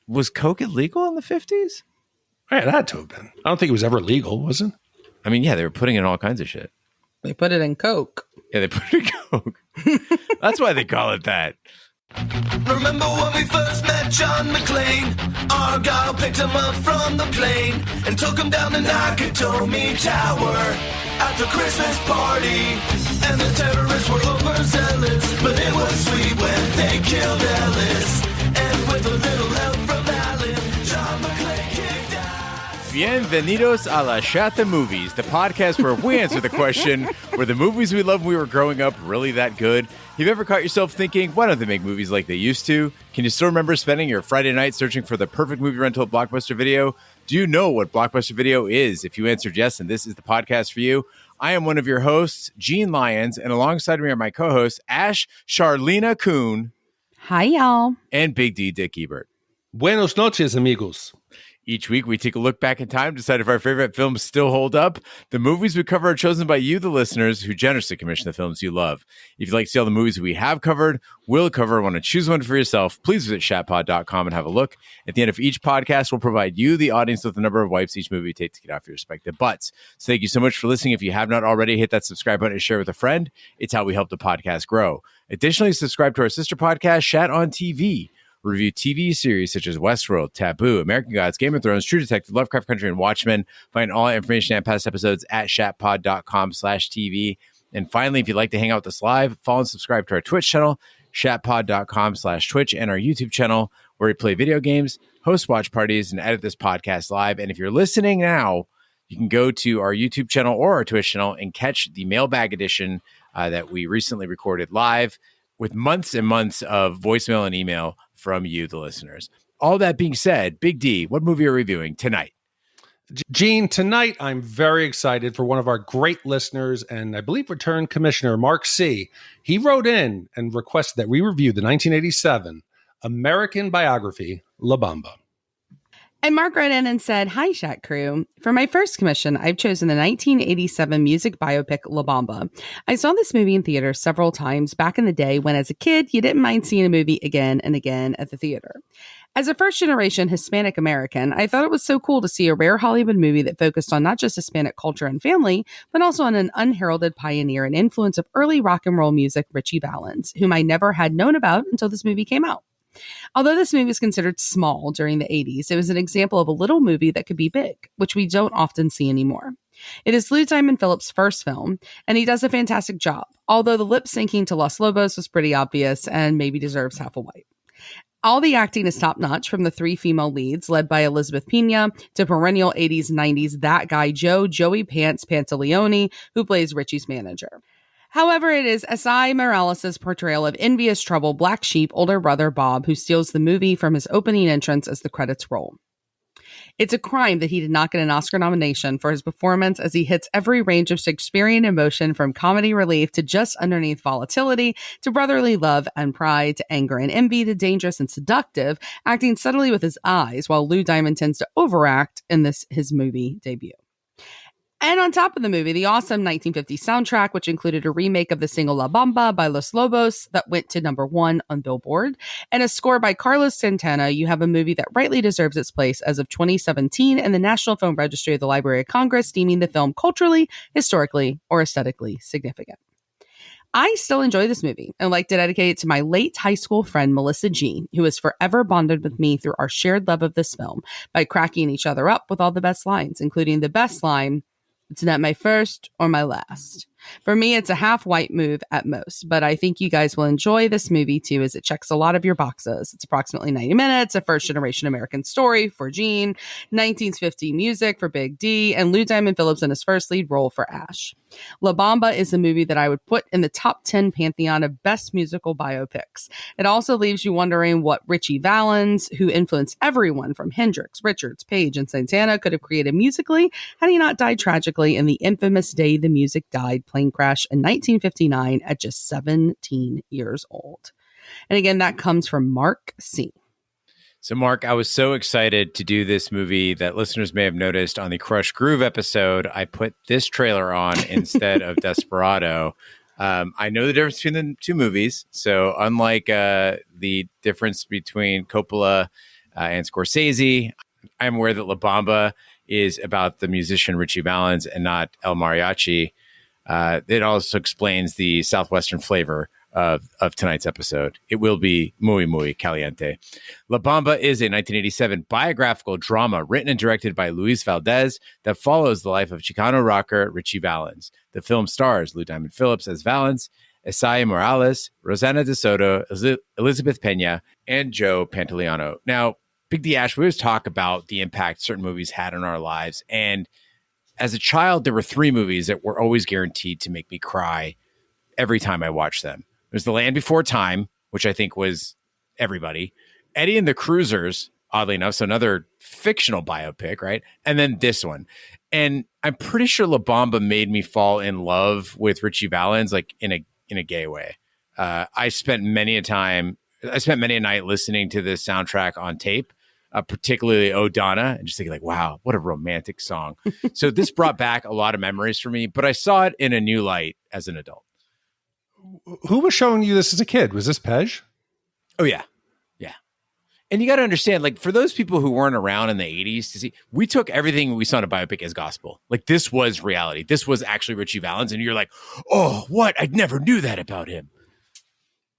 Was Coke illegal in the 50s? Right, it had to have been. I don't think it was ever legal, was it? I mean, yeah, they were putting in all kinds of shit. They put it in Coke. Yeah, they put it in Coke. That's why they call it that. Remember when we first met John McClane? Argyle picked him up from the plane and took him down to Nakatomi Tower at the Christmas party. And the terrorists were overzealous, but it was sweet when they killed Ellis. And with a little help from Alan, John McClane kicked ass. Bienvenidos a la Shat Movies, the podcast where we answer the question, were the movies we loved when we were growing up really that good? Have you ever caught yourself thinking, why don't they make movies like they used to? Can you still remember spending your Friday night searching for the perfect movie rental at Blockbuster Video? Do you know what Blockbuster Video is? If you answered yes, then this is the podcast for you. I am one of your hosts, Gene Lyons, and alongside me are my co-hosts, Ash Charlena Kuhn. Hi, y'all. And Big D Dick Ebert. Buenos noches, amigos. Each week, we take a look back in time, decide if our favorite films still hold up. The movies we cover are chosen by you, the listeners, who generously commission the films you love. If you'd like to see all the movies we have covered, will cover, want to choose one for yourself, please visit shatpod.com and have a look. At the end of each podcast, we'll provide you, the audience, with the number of wipes each movie takes to get off your respective butts. So thank you so much for listening. If you have not already, hit that subscribe button and share with a friend. It's how we help the podcast grow. Additionally, subscribe to our sister podcast, Shat on TV. Review TV series such as Westworld, Taboo, American Gods, Game of Thrones, True Detective, Lovecraft Country, and Watchmen. Find all information and past episodes at shatpod.com/TV. And finally, if you'd like to hang out with us live, follow and subscribe to our Twitch channel, shatpod.com/Twitch, and our YouTube channel, where we play video games, host watch parties, and edit this podcast live. And if you're listening now, you can go to our YouTube channel or our Twitch channel and catch the mailbag edition that we recently recorded live with months and months of voicemail and email from you, the listeners. All that being said, Big D, what movie are we reviewing tonight? Gene, tonight I'm very excited for one of our great listeners and I believe returned commissioner, Mark C. He wrote in and requested that we review the 1987 American biography, La Bamba. And Mark wrote in and said, "Hi, Shat Crew. For my first commission, I've chosen the 1987 music biopic La Bamba. I saw this movie in theaters several times back in the day when, as a kid, you didn't mind seeing a movie again and again at the theater. As a first-generation Hispanic-American, I thought it was so cool to see a rare Hollywood movie that focused on not just Hispanic culture and family, but also on an unheralded pioneer and influence of early rock and roll music, Ritchie Valens, whom I never had known about until this movie came out. Although this movie was considered small during the 80s, it was an example of a little movie that could be big, which we don't often see anymore. It is Lou Diamond Phillips' first film, and he does a fantastic job, although the lip syncing to Los Lobos was pretty obvious and maybe deserves half a wipe. All the acting is top-notch, from the three female leads, led by Elizabeth Pena, to perennial 80s, 90s that guy Joey Pantaliano, who plays Richie's manager. However, it is Esai Morales' portrayal of envious, troubled black sheep older brother Bob who steals the movie from his opening entrance as the credits roll. It's a crime that he did not get an Oscar nomination for his performance, as he hits every range of Shakespearean emotion, from comedy relief to just underneath volatility, to brotherly love and pride, to anger and envy, to dangerous and seductive, acting subtly with his eyes, while Lou Diamond tends to overact in his movie debut. And on top of the movie, the awesome 1950s soundtrack, which included a remake of the single La Bamba by Los Lobos that went to #1 on Billboard, and a score by Carlos Santana, you have a movie that rightly deserves its place as of 2017 in the National Film Registry of the Library of Congress, deeming the film culturally, historically, or aesthetically significant. I still enjoy this movie and like to dedicate it to my late high school friend, Melissa G., who has forever bonded with me through our shared love of this film by cracking each other up with all the best lines, including the best line, "It's not my first or my last." For me, it's a half-white move at most, but I think you guys will enjoy this movie too, as it checks a lot of your boxes. It's approximately 90 minutes, a first-generation American story for Gene, 1950 music for Big D, and Lou Diamond Phillips in his first lead role for Ash. La Bamba is a movie that I would put in the top 10 pantheon of best musical biopics. It also leaves you wondering what Ritchie Valens, who influenced everyone from Hendrix, Richards, Page, and Santana, could have created musically had he not died tragically in the infamous Day the Music Died plane crash in 1959 at just 17 years old. And again, that comes from Mark C. So, Mark, I was so excited to do this movie that listeners may have noticed on the Crush Groove episode, I put this trailer on instead of Desperado. I know the difference between the two movies. So, unlike the difference between Coppola and Scorsese. I'm aware that La Bamba is about the musician Ritchie Valens and not El Mariachi. It also explains the Southwestern flavor of tonight's episode. It will be muy, muy caliente. La Bamba is a 1987 biographical drama written and directed by Luis Valdez that follows the life of Chicano rocker Ritchie Valens. The film stars Lou Diamond Phillips as Valens, Esai Morales, Rosanna de Soto, Elizabeth Pena, and Joe Pantaliano. Now, Big D Ash, we always talk about the impact certain movies had on our lives. And as a child, there were 3 movies that were always guaranteed to make me cry every time I watched them. There's The Land Before Time, which I think was everybody. Eddie and the Cruisers, oddly enough, so another fictional biopic, right? And then this one. And I'm pretty sure La Bamba made me fall in love with Ritchie Valens, like in a gay way. I spent many a night listening to this soundtrack on tape, particularly Oh Donna, and just thinking like, wow, what a romantic song. So this brought back a lot of memories for me, but I saw it in a new light as an adult. Who was showing you this as a kid? Was this Pej? Oh, yeah. Yeah. And you got to understand, like, for those people who weren't around in the 80s to see, we took everything we saw in a biopic as gospel. Like, this was reality. This was actually Ritchie Valens. And you're like, oh, what? I never knew that about him.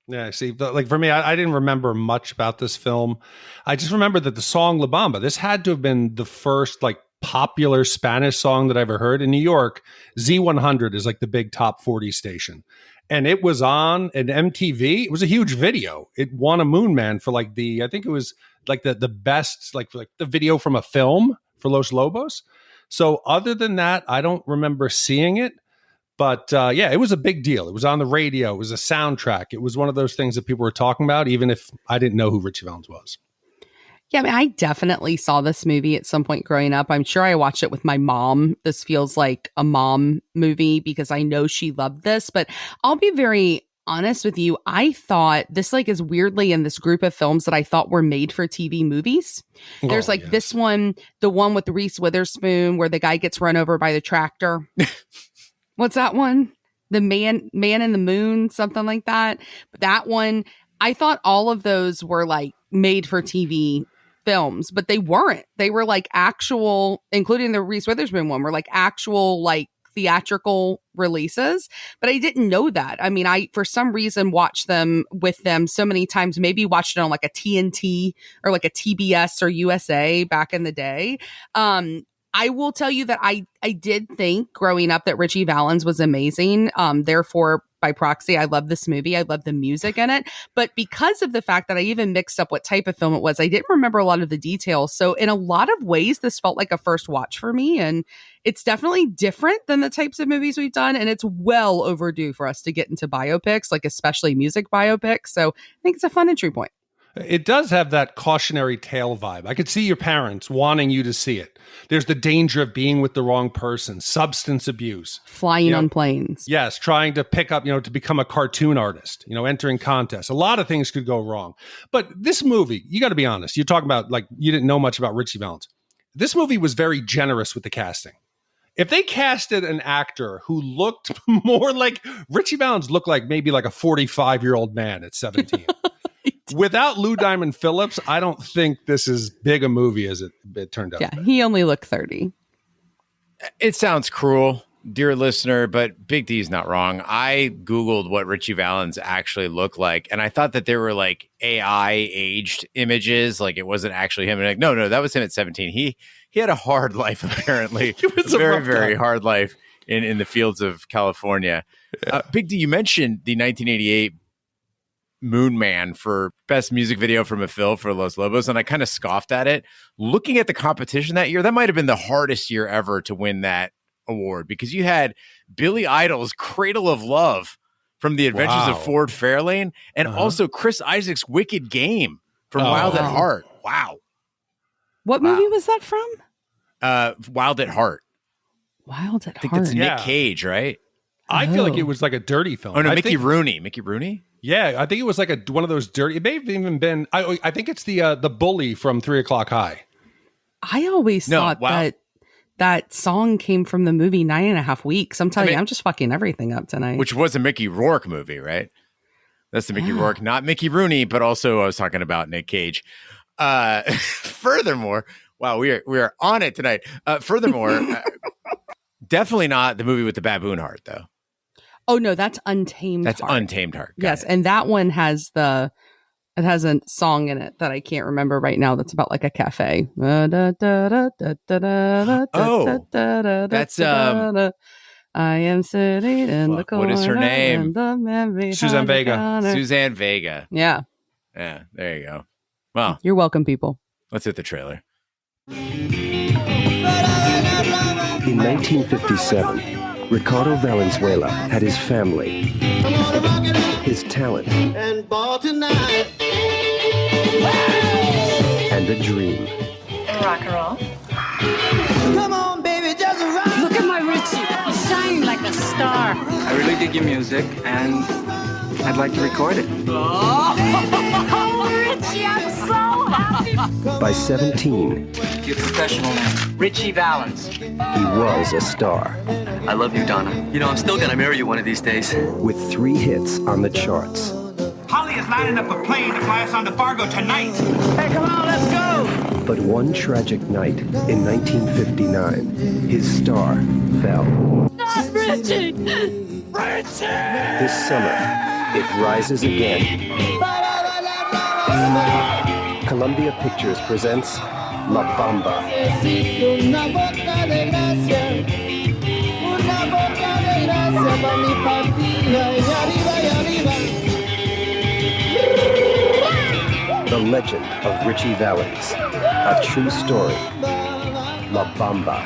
Yeah, see, but like for me, I didn't remember much about this film. I just remember that the song La Bamba, this had to have been the first like popular Spanish song that I ever heard in New York. Z100 is like the big top 40 station. And it was on an MTV. It was a huge video. It won a Moon Man for like I think it was like the best, like the video from a film for Los Lobos. So other than that, I don't remember seeing it. But yeah, it was a big deal. It was on the radio. It was a soundtrack. It was one of those things that people were talking about, even if I didn't know who Ritchie Valens was. Yeah, I mean, I definitely saw this movie at some point growing up. I'm sure I watched it with my mom. This feels like a mom movie because I know she loved this. But I'll be very honest with you. I thought this like is weirdly in this group of films that I thought were made for TV movies. There's like this one, the one with Reese Witherspoon where the guy gets run over by the tractor. What's that one? The man in the moon, something like that. That one, I thought all of those were like made for TV films, but they weren't. They were like actual, including the Reese Witherspoon one, were like actual like theatrical releases. But I didn't know that. I mean, I for some reason watched them with them so many times, maybe watched it on like a TNT or like a TBS or USA back in the day. I will tell you that I did think growing up that Ritchie Valens was amazing. Therefore, by proxy, I love this movie. I love the music in it. But because of the fact that I even mixed up what type of film it was, I didn't remember a lot of the details. So in a lot of ways, this felt like a first watch for me. And it's definitely different than the types of movies we've done. And it's well overdue for us to get into biopics, like especially music biopics. So I think it's a fun entry point. It does have that cautionary tale vibe. I could see your parents wanting you to see it. There's the danger of being with the wrong person, substance abuse. Flying on planes. Yes, trying to pick up, to become a cartoon artist, entering contests. A lot of things could go wrong. But this movie, you got to be honest. You're talking about, like, you didn't know much about Ritchie Valens. This movie was very generous with the casting. If they casted an actor who looked more like Ritchie Valens, looked like maybe like a 45-year-old man at 17. Without Lou Diamond Phillips, I don't think this is big a movie as it turned out. Yeah, he only looked 30. It sounds cruel, dear listener, but Big D's not wrong. I Googled what Ritchie Valens actually looked like, and I thought that there were like AI aged images, like it wasn't actually him. And like, no, that was him at 17. He had a hard life, apparently. It was a very, very hard life in the fields of California. Yeah. Big D, you mentioned the 1988 Moon Man for best music video from a film for Los Lobos, and I kind of scoffed at it. Looking at the competition that year, that might have been the hardest year ever to win that award because you had Billy Idol's Cradle of Love from The Adventures of Ford Fairlane and also Chris Isaac's Wicked Game from Wild at Heart. Wow. What movie was that from? Wild at Heart. Wild at Heart. I think that's Nick Cage, right? I feel like it was like a dirty film. Oh, no, Mickey Rooney. Mickey Rooney? Yeah, I think it was like one of those dirty. It may have even been. I think it's the bully from 3 O'clock High. I always thought that song came from the movie 9.5 Weeks. I'm telling you, I'm just fucking everything up tonight. Which was a Mickey Rourke movie, right? That's the Mickey Rourke, not Mickey Rooney, but also I was talking about Nick Cage. Furthermore, wow, we are on it tonight. Furthermore, definitely not the movie with the baboon heart, though. Oh no, that's Untamed That's Heart. Untamed Heart. Got Yes, it. and that one has a song in it that I can't remember right now. That's about like a cafe. Oh, that's I am sitting in the corner. what is her name? And the man behind Suzanne the Vega. counter. Suzanne Vega. Yeah, There you go. Well, you're welcome, people. let's hit the trailer. In 1957, Ricardo Valenzuela had his family, his talent, And ball tonight. and a dream. Rock and roll. Come on, baby, just rock. Look at my Ritchie. He's shining like a star. I really dig your music, and I'd like to record it. Oh, Ritchie, I'm so happy. By 17, Your professional name? Ritchie Valens. he was a star, I love you, Donna. You know, I'm still gonna marry you one of these days. with 3 hits on the charts. Holly is lining up a plane to fly us on to Fargo tonight. Hey, come on, let's go! But one tragic night in 1959, his star fell. Not Ritchie. This summer, it rises again. Columbia Pictures presents La Bamba. Una boca de gracia. Una boca de gracia para mi partida. Y arriba, y arriba. The Legend of Ritchie Valens. A true story. La Bamba.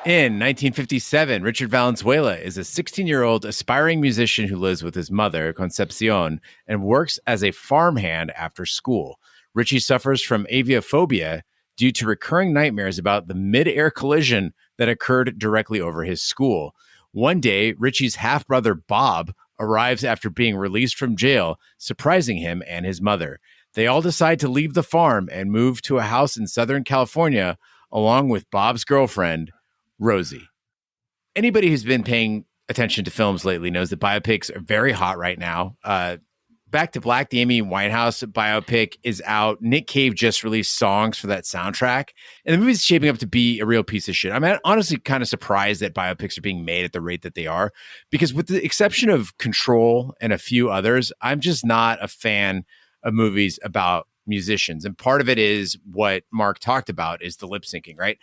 In 1957, Richard Valenzuela is a 16-year-old aspiring musician who lives with his mother, Concepcion, and works as a farmhand after school. Ritchie suffers from aviophobia due to recurring nightmares about the mid-air collision that occurred directly over his school. One day, Ritchie's half-brother, Bob, arrives after being released from jail, surprising him and his mother. They all decide to leave the farm and move to a house in Southern California, along with Bob's girlfriend, Rosie. Anybody who's been paying attention to films lately knows that biopics are very hot right now. Back to Black, the Amy Winehouse biopic, is out. Nick Cave just released songs for that soundtrack, and the movie's shaping up to be a real piece of shit. I'm honestly kind of surprised that biopics are being made at the rate that they are, because with the exception of Control and a few others, I'm just not a fan of movies about musicians. And part of it is what Mark talked about, is the lip syncing, right?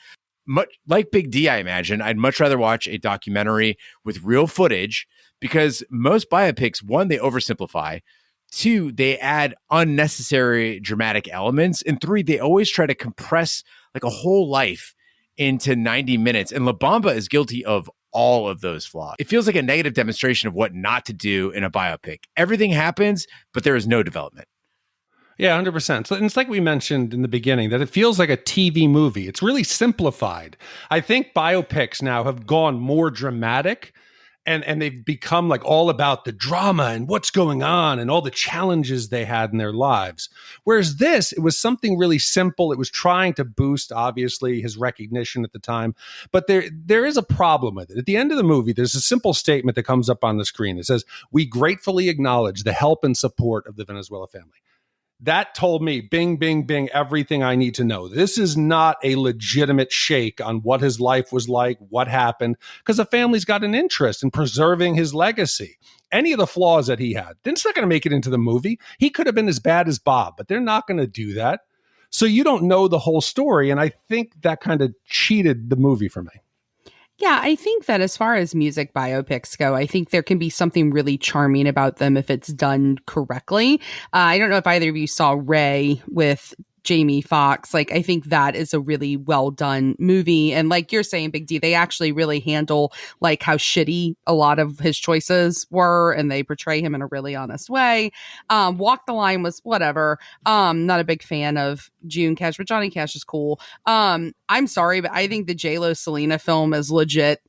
Much like Big D, I imagine, I'd much rather watch a documentary with real footage, because most biopics, one, they oversimplify. Two, they add unnecessary dramatic elements. And three, they always try to compress like a whole life into 90 minutes. And La Bamba is guilty of all of those flaws. It feels like a negative demonstration of what not to do in a biopic. Everything happens, but there is no development. Yeah, 100%. So it's like we mentioned in the beginning, that it feels like a TV movie. It's really simplified. I think biopics now have gone more dramatic, and they've become like all about the drama and what's going on and all the challenges they had in their lives. Whereas this, it was something really simple. It was trying to boost, obviously, his recognition at the time. But there is a problem with it. At the end of the movie, there's a simple statement that comes up on the screen. It says, "We gratefully acknowledge the help and support of the Venezuela family." That told me, bing, bing, bing, everything I need to know. This is not a legitimate shake on what his life was like, what happened, because the family's got an interest in preserving his legacy. Any of the flaws that he had, it's not going to make it into the movie. He could have been as bad as Bob, but they're not going to do that. So you don't know the whole story, and I think that kind of cheated the movie for me. Yeah, I think that as far as music biopics go, I think there can be something really charming about them if it's done correctly. I don't know if either of you saw Ray with Jamie Foxx. Like, I think that is a really well done movie. And like you're saying, Big D, they actually really handle like how shitty a lot of his choices were, and they portray him in a really honest way. Walk the Line was whatever. Not a big fan of June Cash, but Johnny Cash is cool. I'm sorry, but I think the J-Lo Selena film is legit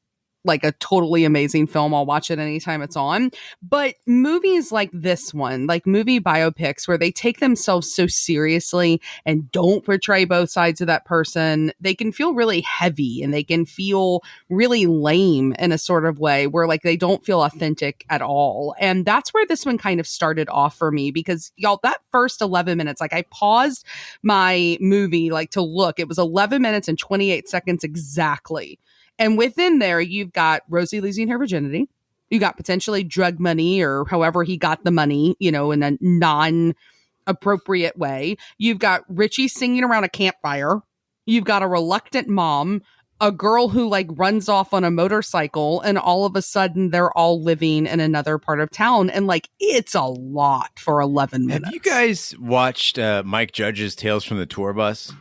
like a totally amazing film. I'll watch it anytime it's on. But movies like this one, like movie biopics where they take themselves so seriously and don't portray both sides of that person, they can feel really heavy and they can feel really lame in a sort of way where like they don't feel authentic at all. And that's where this one kind of started off for me because y'all, that first 11 minutes, like I paused my movie like to look, it was 11 minutes and 28 seconds exactly. And within there, you've got Rosie losing her virginity. You got potentially drug money or however he got the money, you know, in a non-appropriate way. You've got Ritchie singing around a campfire. You've got a reluctant mom, a girl who like runs off on a motorcycle, and all of a sudden they're all living in another part of town. And like, it's a lot for 11 minutes. Have you guys watched Mike Judge's Tales from the Tour Bus?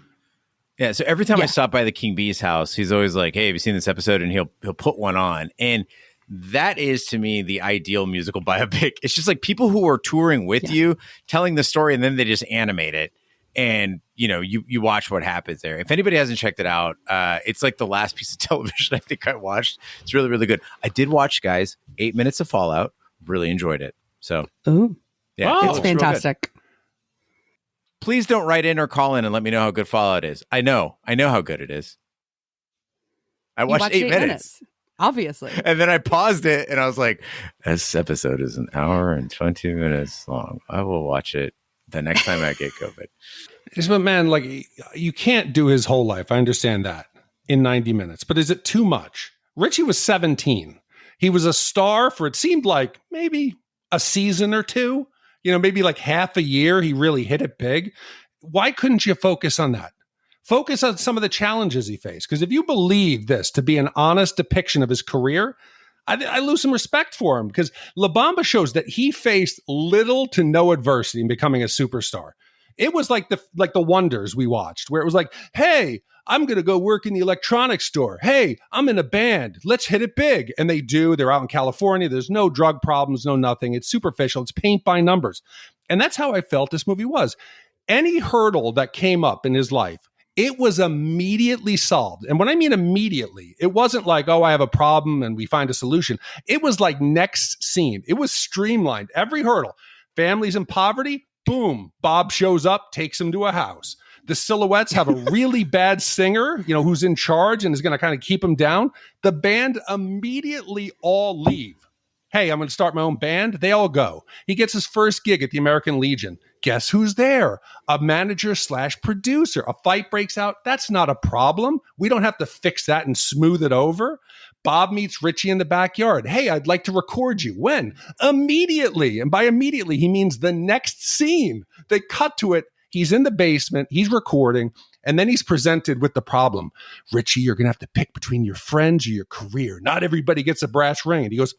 Yeah, so every time I stop by the King Bee's house, he's always like, "Hey, have you seen this episode?" And he'll put one on, and that is to me the ideal musical biopic. It's just like people who are touring with you, telling the story, and then they just animate it, and you know, you watch what happens there. If anybody hasn't checked it out, it's like the last piece of television I think I watched. It's really, really good. I did watch, guys, 8 Minutes of Fallout. Really enjoyed it. So, yeah, it's fantastic. Please don't write in or call in and let me know how good Fallout is. I know how good it is. I watched 8 minutes. Obviously. And then I paused it and I was like, this episode is an hour and 20 minutes long. I will watch it the next time I get COVID. But man, like you can't do his whole life. I understand that in 90 minutes, but is it too much? Ritchie was 17. He was a star for, it seemed like maybe a season or two. You know, maybe like half a year, he really hit it big. Why couldn't you focus on that? Focus on some of the challenges he faced. Because if you believe this to be an honest depiction of his career, I lose some respect for him. Because La Bamba shows that he faced little to no adversity in becoming a superstar. It was like the Wonders we watched, where it was like, hey, I'm going to go work in the electronics store. Hey, I'm in a band. Let's hit it big. And they do. They're out in California. There's no drug problems, no nothing. It's superficial. It's paint by numbers. And that's how I felt this movie was. Any hurdle that came up in his life, it was immediately solved. And when I mean immediately, it wasn't like, oh, I have a problem and we find a solution. It was like next scene. It was streamlined. Every hurdle. Families in poverty, boom. Bob shows up, takes him to a house. The Silhouettes have a really bad singer, you know, who's in charge and is going to kind of keep him down. The band immediately all leave. Hey, I'm going to start my own band. They all go. He gets his first gig at the American Legion. Guess who's there? A manager / producer. A fight breaks out. That's not a problem. We don't have to fix that and smooth it over. Bob meets Ritchie in the backyard. Hey, I'd like to record you. When? Immediately. And by immediately, he means the next scene. They cut to it. He's in the basement. He's recording. And then he's presented with the problem. Ritchie, you're going to have to pick between your friends or your career. Not everybody gets a brass ring. And he goes,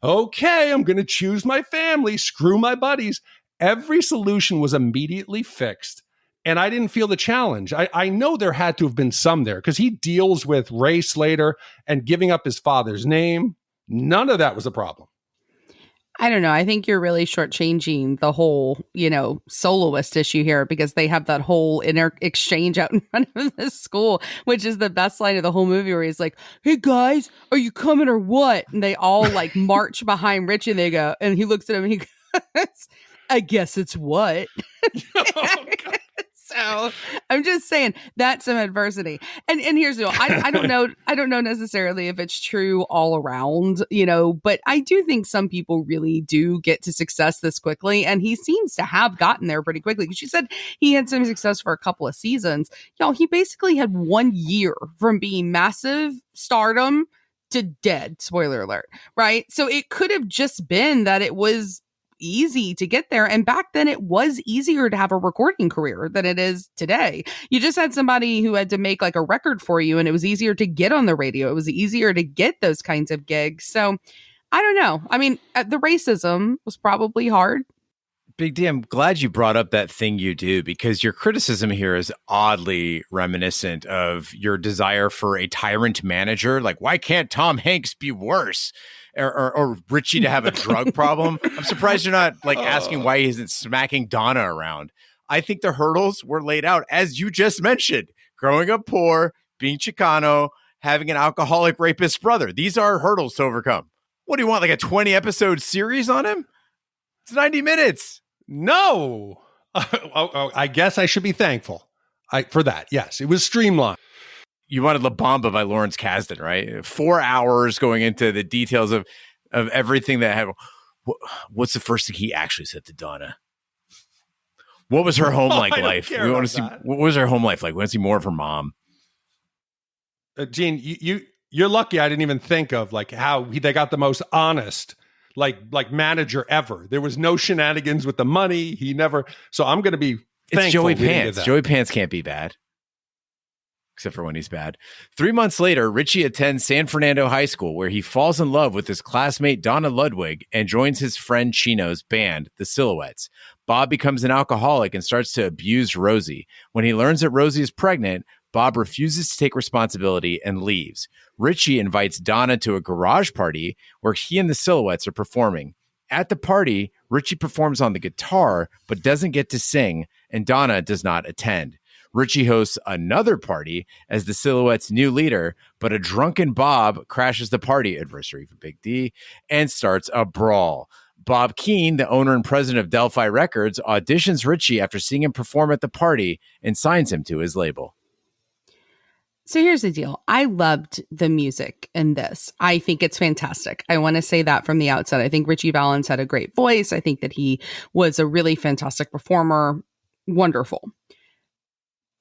okay, I'm going to choose my family. Screw my buddies. Every solution was immediately fixed. And I didn't feel the challenge. I know there had to have been some there because he deals with Ray Slater and giving up his father's name. None of that was a problem. I don't know. I think you're really shortchanging the whole, you know, soloist issue here because they have that whole inner exchange out in front of the school, which is the best line of the whole movie where he's like, hey guys, are you coming or what? And they all like march behind Rich and they go, and he looks at him and he goes, I guess it's what? Oh, God. So I'm just saying that's some adversity. And here's the deal. I don't know necessarily if it's true all around, you know, but I do think some people really do get to success this quickly. And he seems to have gotten there pretty quickly. She said he had some success for a couple of seasons. Y'all, he basically had 1 year from being massive stardom to dead. Spoiler alert. Right. So it could have just been that it was easy to get there. And back then it was easier to have a recording career than it is today. You just had somebody who had to make like a record for you and it was easier to get on the radio. It was easier to get those kinds of gigs. So I don't know. I mean, the racism was probably hard. Big D, I'm glad you brought up that thing you do because your criticism here is oddly reminiscent of your desire for a tyrant manager. Like, why can't Tom Hanks be worse? Or Ritchie to have a drug problem. I'm surprised you're not like asking why he isn't smacking Donna around. I think the hurdles were laid out, as you just mentioned. Growing up poor, being Chicano, having an alcoholic rapist brother. These are hurdles to overcome. What do you want, like a 20-episode series on him? It's 90 minutes. No. I guess I should be thankful for that. Yes, it was streamlined. You wanted La Bamba by Lawrence Kasdan, right? 4 hours going into the details of everything that happened. What's the first thing he actually said to Donna? What was her home life? We want to see what was her home life like. We want to see more of her mom. Gene, you're lucky I didn't even think of like how they got the most honest like manager ever. There was no shenanigans with the money. He never. So I'm going to be thankful. It's Joey Pants. Joey Pants can't be bad, except for when he's bad. 3 months later, Ritchie attends San Fernando High School, where he falls in love with his classmate Donna Ludwig and joins his friend Chino's band, the Silhouettes. Bob becomes an alcoholic and starts to abuse Rosie. When he learns that Rosie is pregnant, Bob refuses to take responsibility and leaves. Ritchie invites Donna to a garage party where he and the Silhouettes are performing. At the party, Ritchie performs on the guitar but doesn't get to sing, and Donna does not attend. Ritchie hosts another party as the Silhouettes' new leader, but a drunken Bob crashes the party, adversary for Big D, and starts a brawl. Bob Keane, the owner and president of Delphi Records, auditions Ritchie after seeing him perform at the party and signs him to his label. So here's the deal. I loved the music in this. I think it's fantastic. I want to say that from the outset. I think Ritchie Valens had a great voice. I think that he was a really fantastic performer. Wonderful.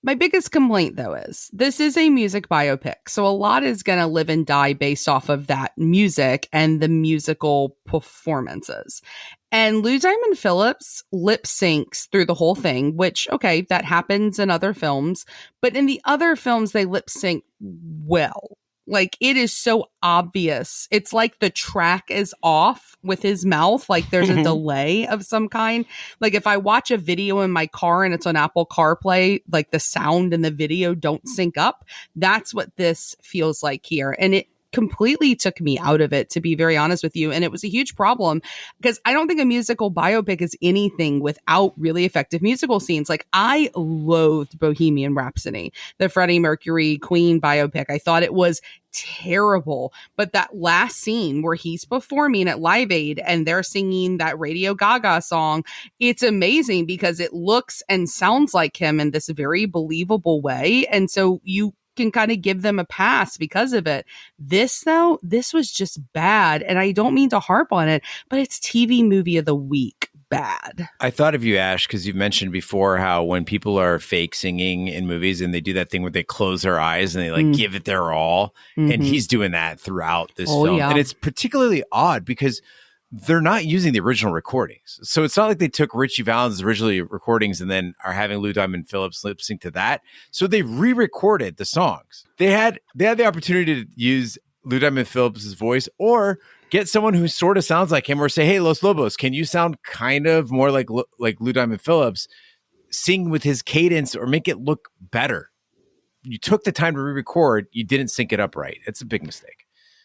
My biggest complaint, though, is this is a music biopic. So a lot is going to live and die based off of that music and the musical performances. And Lou Diamond Phillips lip syncs through the whole thing, which, okay, that happens in other films. But in the other films, they lip sync well. Like, it is so obvious. It's like the track is off with his mouth. Like, there's a delay of some kind. Like, if I watch a video in my car and it's on Apple CarPlay, like the sound and the video don't sync up. That's what this feels like here. And it completely took me out of it, to be very honest with you. And it was a huge problem because I don't think a musical biopic is anything without really effective musical scenes. Like, I loathed Bohemian Rhapsody, the Freddie Mercury Queen biopic. I thought it was terrible. But that last scene where he's performing at Live Aid and they're singing that Radio Gaga song, it's amazing because it looks and sounds like him in this very believable way. And so you can kind of give them a pass because of it. This, though, this was just bad. And I don't mean to harp on it, but it's TV movie of the week bad. I thought of you, Ash, because you've mentioned before how when people are fake singing in movies and they do that thing where they close their eyes and they like give it their all. And he's doing that throughout this film. Yeah. And it's particularly odd because they're not using the original recordings. So it's not like they took Ritchie Valens' original recordings and then are having Lou Diamond Phillips lip sync to that. So they re-recorded the songs. They had the opportunity to use Lou Diamond Phillips' voice or get someone who sort of sounds like him or say, hey, Los Lobos, can you sound kind of more like Lou Diamond Phillips? Sing with his cadence or make it look better. You took the time to re-record. You didn't sync it up right. It's a big mistake.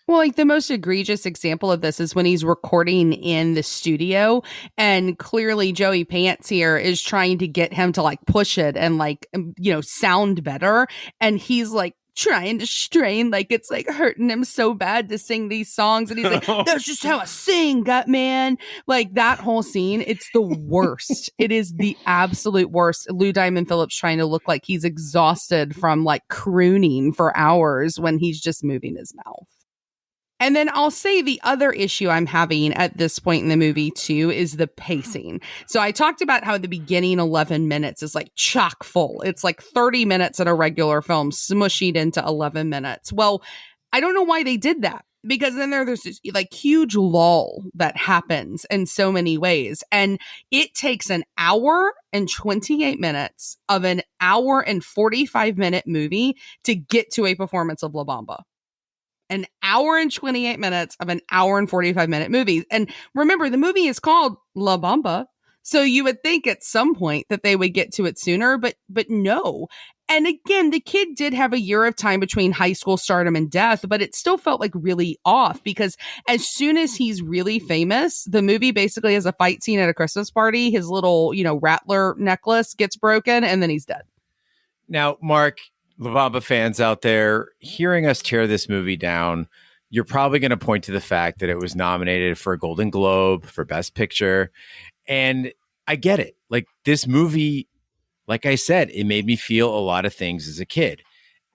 Well, like the most egregious example of this is when he's recording in the studio and clearly Joey Pants here is trying to get him to like push it and like, sound better. And he's like trying to strain, like it's like hurting him so bad to sing these songs. And he's like, that's just how I sing, gut man. Like that whole scene, it's the worst. It is the absolute worst. Lou Diamond Phillips trying to look like he's exhausted from like crooning for hours when he's just moving his mouth. And then I'll say the other issue I'm having at this point in the movie, too, is the pacing. So I talked about how the beginning 11 minutes is like chock full. It's like 30 minutes in a regular film, smushed into 11 minutes. Well, I don't know why they did that, because then there's this like huge lull that happens in so many ways. And it takes an hour and 28 minutes of an hour and 45-minute movie to get to a performance of La Bamba. An hour and 28 minutes of an hour and 45-minute movie. And remember, the movie is called La Bamba. So you would think at some point that they would get to it sooner, but no. And again, the kid did have a year of time between high school stardom and death, but it still felt like really off because as soon as he's really famous, the movie basically has a fight scene at a Christmas party. His little, rattler necklace gets broken and then he's dead. Now, Mark, La Bamba fans out there, hearing us tear this movie down, you're probably going to point to the fact that it was nominated for a Golden Globe for Best Picture. And I get it. Like, this movie, like I said, it made me feel a lot of things as a kid.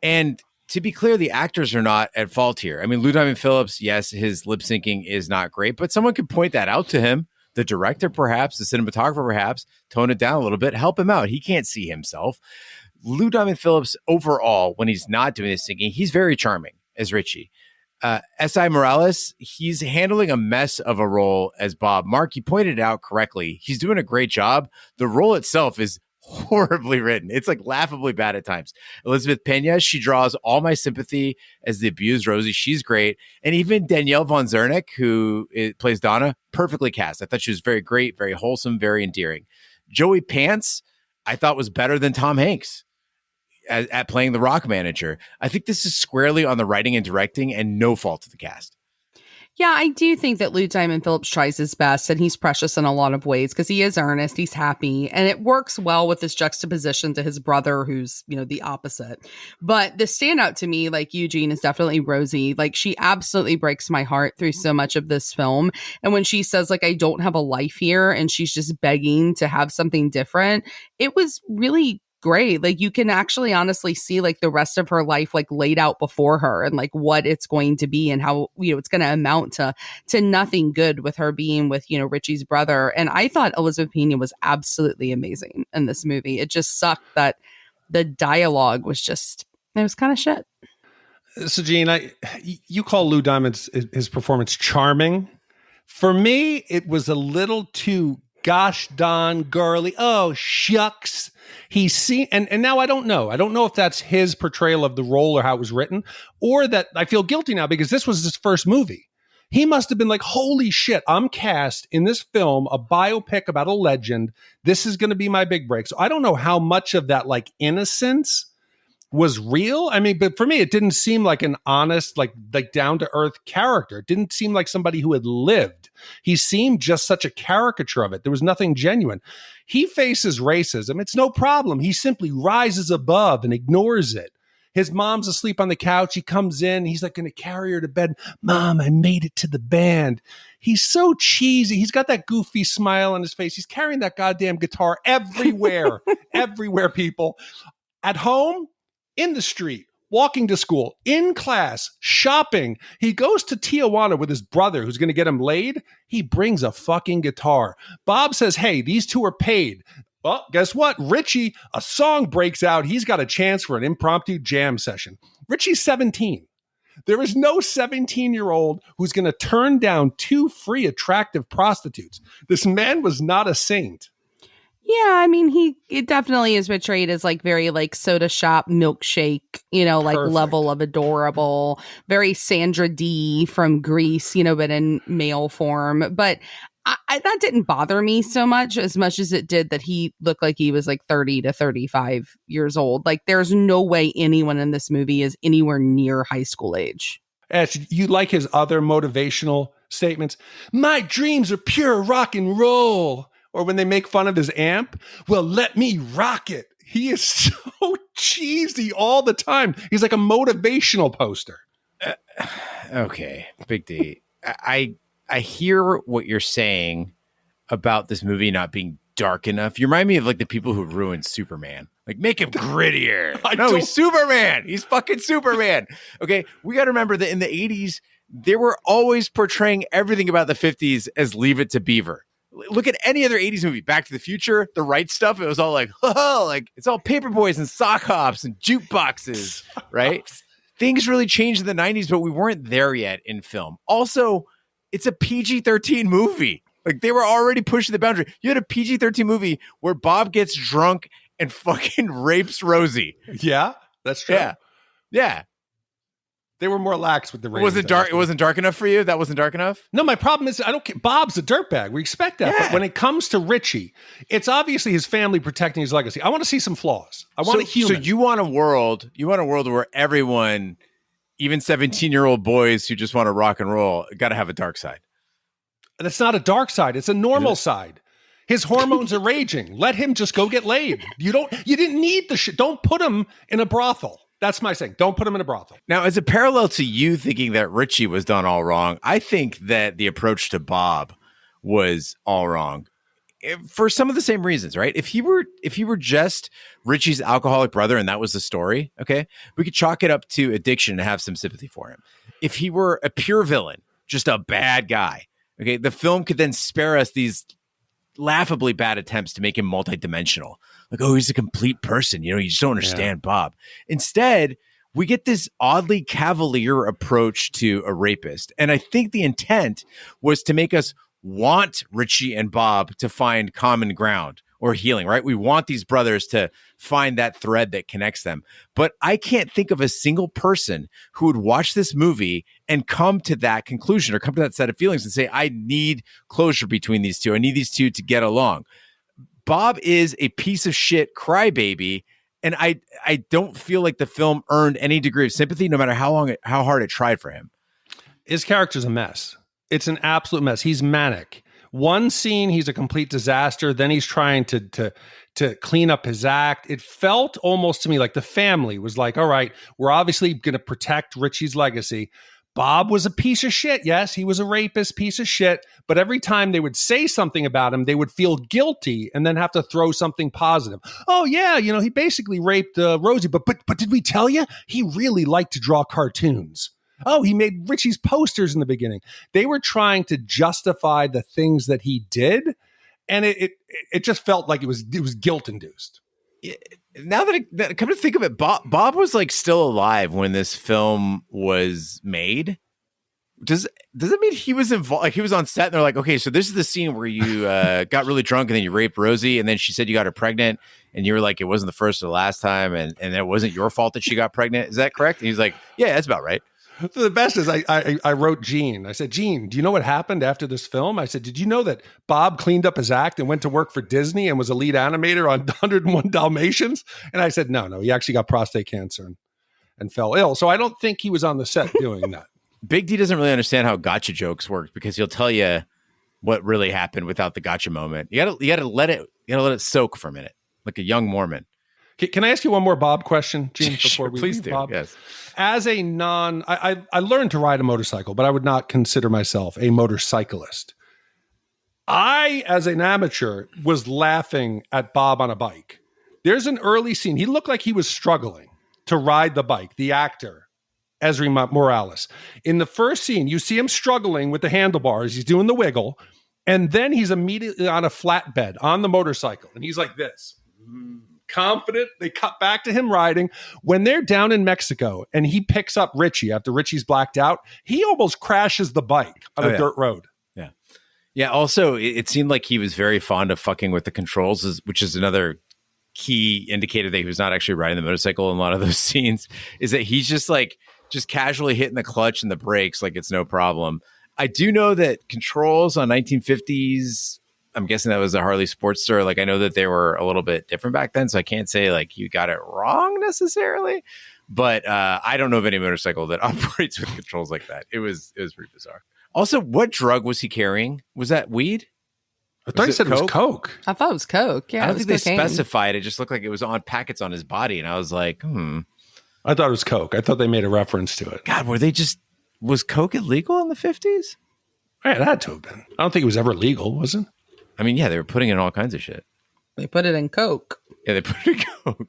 And to be clear, the actors are not at fault here. I mean, Lou Diamond Phillips, yes, his lip syncing is not great, but someone could point that out to him. The director, perhaps, the cinematographer, perhaps, tone it down a little bit, help him out. He can't see himself. Lou Diamond Phillips, overall, when he's not doing this singing, he's very charming as Ritchie. Esai Morales, he's handling a mess of a role as Bob. Mark, you pointed it out correctly. He's doing a great job. The role itself is horribly written. It's like laughably bad at times. Elizabeth Pena, she draws all my sympathy as the abused Rosie. She's great. And even Danielle von Zernick, who plays Donna, perfectly cast. I thought she was very great, very wholesome, very endearing. Joey Pants, I thought was better than Tom Hanks at playing the rock manager. I think this is squarely on the writing and directing and no fault of the cast. Yeah, I do think that Lou Diamond Phillips tries his best, and he's precious in a lot of ways because he is earnest, he's happy, and it works well with this juxtaposition to his brother, who's, you know, the opposite. But the standout to me, like Eugene, is definitely Rosie. Like, she absolutely breaks my heart through so much of this film. And when she says, like, I don't have a life here, and she's just begging to have something different, it was really great. Like, you can actually honestly see like the rest of her life like laid out before her and like what it's going to be and how, you know, it's going to amount to nothing good with her being with, you know, Ritchie's brother. And I thought Elizabeth Pena was absolutely amazing in this movie. It just sucked that the dialogue was just, it was kind of shit. So Gene, you call Lou Diamond's his performance charming. For me, it was a little too gosh darn girly. Oh, shucks. He's seen, and now I don't know. I don't know if that's his portrayal of the role or how it was written, or that I feel guilty now because this was his first movie. He must have been like, holy shit, I'm cast in this film, a biopic about a legend. This is going to be my big break. So I don't know how much of that like innocence was real. I mean, but for me, it didn't seem like an honest, like down to earth character. It didn't seem like somebody who had lived. He seemed just such a caricature of it. There was nothing genuine. He faces racism. It's no problem. He simply rises above and ignores it. His mom's asleep on the couch. He comes in. He's like going to carry her to bed. Mom, I made it to the band. He's so cheesy. He's got that goofy smile on his face. He's carrying that goddamn guitar everywhere, everywhere, people. At home, in the street, walking to school, in class, shopping. He goes to Tijuana with his brother who's going to get him laid. He brings a fucking guitar. Bob says, hey, these two are paid. Well, guess what? Ritchie, a song breaks out. He's got a chance for an impromptu jam session. Ritchie's 17. There is no 17-year-old who's going to turn down two free, attractive prostitutes. This man was not a saint. Yeah, I mean, it definitely is portrayed as like very like soda shop milkshake, you know, like Perfect. level of adorable, very Sandra D from Grease, you know, but in male form. But I that didn't bother me so much as it did that he looked like he was like 30 to 35 years old. Like, there's no way anyone in this movie is anywhere near high school age. Ash, you like his other motivational statements? My dreams are pure rock and roll. Or when they make fun of his amp, well, let me rock it. He is so cheesy all the time. He's like a motivational poster. Okay, Big D. I hear what you're saying about this movie not being dark enough. You remind me of like the people who ruined Superman. Like, make him grittier. He's Superman. He's fucking Superman. Okay, we got to remember that in the 80s, they were always portraying everything about the 50s as Leave It to Beaver. Look at any other 80s movie, Back to the Future, The Right Stuff. It was all like, like it's all paper boys and sock hops and jukeboxes, right? Things really changed in the 90s, but we weren't there yet in film. Also, it's a PG-13 movie. Like, they were already pushing the boundary. You had a PG-13 movie where Bob gets drunk and fucking rapes Rosie. Yeah, that's true. Yeah. They were more lax with the ratings. It wasn't dark enough for you? That wasn't dark enough? No, my problem is I don't care. Bob's a dirtbag. We expect that. Yeah. But when it comes to Ritchie, it's obviously his family protecting his legacy. I want to see some flaws. I want a human. So you want a world where everyone, even 17-year-old boys who just want to rock and roll, got to have a dark side. And it's not a dark side. It's a normal side. His hormones are raging. Let him just go get laid. You didn't need the shit. Don't put him in a brothel. That's my saying. Don't put him in a brothel. Now, as a parallel to you thinking that Ritchie was done all wrong, I think that the approach to Bob was all wrong for some of the same reasons, right? If he were just Ritchie's alcoholic brother and that was the story, okay, we could chalk it up to addiction and have some sympathy for him. If he were a pure villain, just a bad guy, okay, the film could then spare us these laughably bad attempts to make him multidimensional. Like, oh, he's a complete person. You just don't understand Bob. Instead, we get this oddly cavalier approach to a rapist. And I think the intent was to make us want Ritchie and Bob to find common ground or healing, right? We want these brothers to find that thread that connects them. But I can't think of a single person who would watch this movie and come to that conclusion or come to that set of feelings and say, I need closure between these two. I need these two to get along. Bob is a piece of shit crybaby, and I don't feel like the film earned any degree of sympathy, no matter how hard it tried for him. His character's a mess. It's an absolute mess. He's manic. One scene, he's a complete disaster. Then he's trying to clean up his act. It felt almost to me like the family was like, all right, we're obviously going to protect Ritchie's legacy. Bob was a piece of shit. Yes, he was a rapist, piece of shit. But every time they would say something about him, they would feel guilty and then have to throw something positive. Oh, yeah, he basically raped Rosie. But did we tell you? He really liked to draw cartoons. Oh, he made Ritchie's posters in the beginning. They were trying to justify the things that he did, and it just felt like it was guilt-induced. Now that I come to think of it, Bob was like still alive when this film was made. Does it mean he was involved? Like he was on set and they're like, okay, so this is the scene where you got really drunk and then you raped Rosie and then she said you got her pregnant and you were like, it wasn't the first or the last time and it wasn't your fault that she got pregnant. Is that correct? And he's like, yeah, that's about right. So the best is I wrote Gene. I said, Gene, do you know what happened after this film? I said, did you know that Bob cleaned up his act and went to work for Disney and was a lead animator on 101 Dalmatians? And I said, no, he actually got prostate cancer and fell ill. So I don't think he was on the set doing that. Big D doesn't really understand how gotcha jokes work because he'll tell you what really happened without the gotcha moment. You gotta let it soak for a minute, like a young Mormon. Can I ask you one more Bob question, Gene, before we please leave do. Bob? Yes. As a I learned to ride a motorcycle, but I would not consider myself a motorcyclist. I, as an amateur, was laughing at Bob on a bike. There's an early scene. He looked like he was struggling to ride the bike, the actor, Esai Morales. In the first scene, you see him struggling with the handlebars. He's doing the wiggle. And then he's immediately on a flatbed on the motorcycle. And he's like this. Confident. They cut back to him riding. When they're down in Mexico and he picks up Ritchie after Ritchie's blacked out, he almost crashes the bike on a dirt road. Yeah. Yeah. Also, it seemed like he was very fond of fucking with the controls, which is another key indicator that he was not actually riding the motorcycle in a lot of those scenes, is that he's just casually hitting the clutch and the brakes like it's no problem. I do know that controls on 1950s, I'm guessing that was a Harley Sportster. Like I know that they were a little bit different back then, so I can't say like you got it wrong necessarily. But I don't know of any motorcycle that operates with controls like that. It was pretty bizarre. Also, what drug was he carrying? Was that weed? I thought he said it was Coke. I thought it was Coke. Yeah, I don't think they cocaine. specified. It just looked like it was on packets on his body, and I was like, I thought it was Coke. I thought they made a reference to it. God, was Coke illegal in the 50s? Right, it had to have been. I don't think it was ever legal, was it? I mean, yeah, they were putting in all kinds of shit. They put it in Coke. Yeah, they put it in Coke.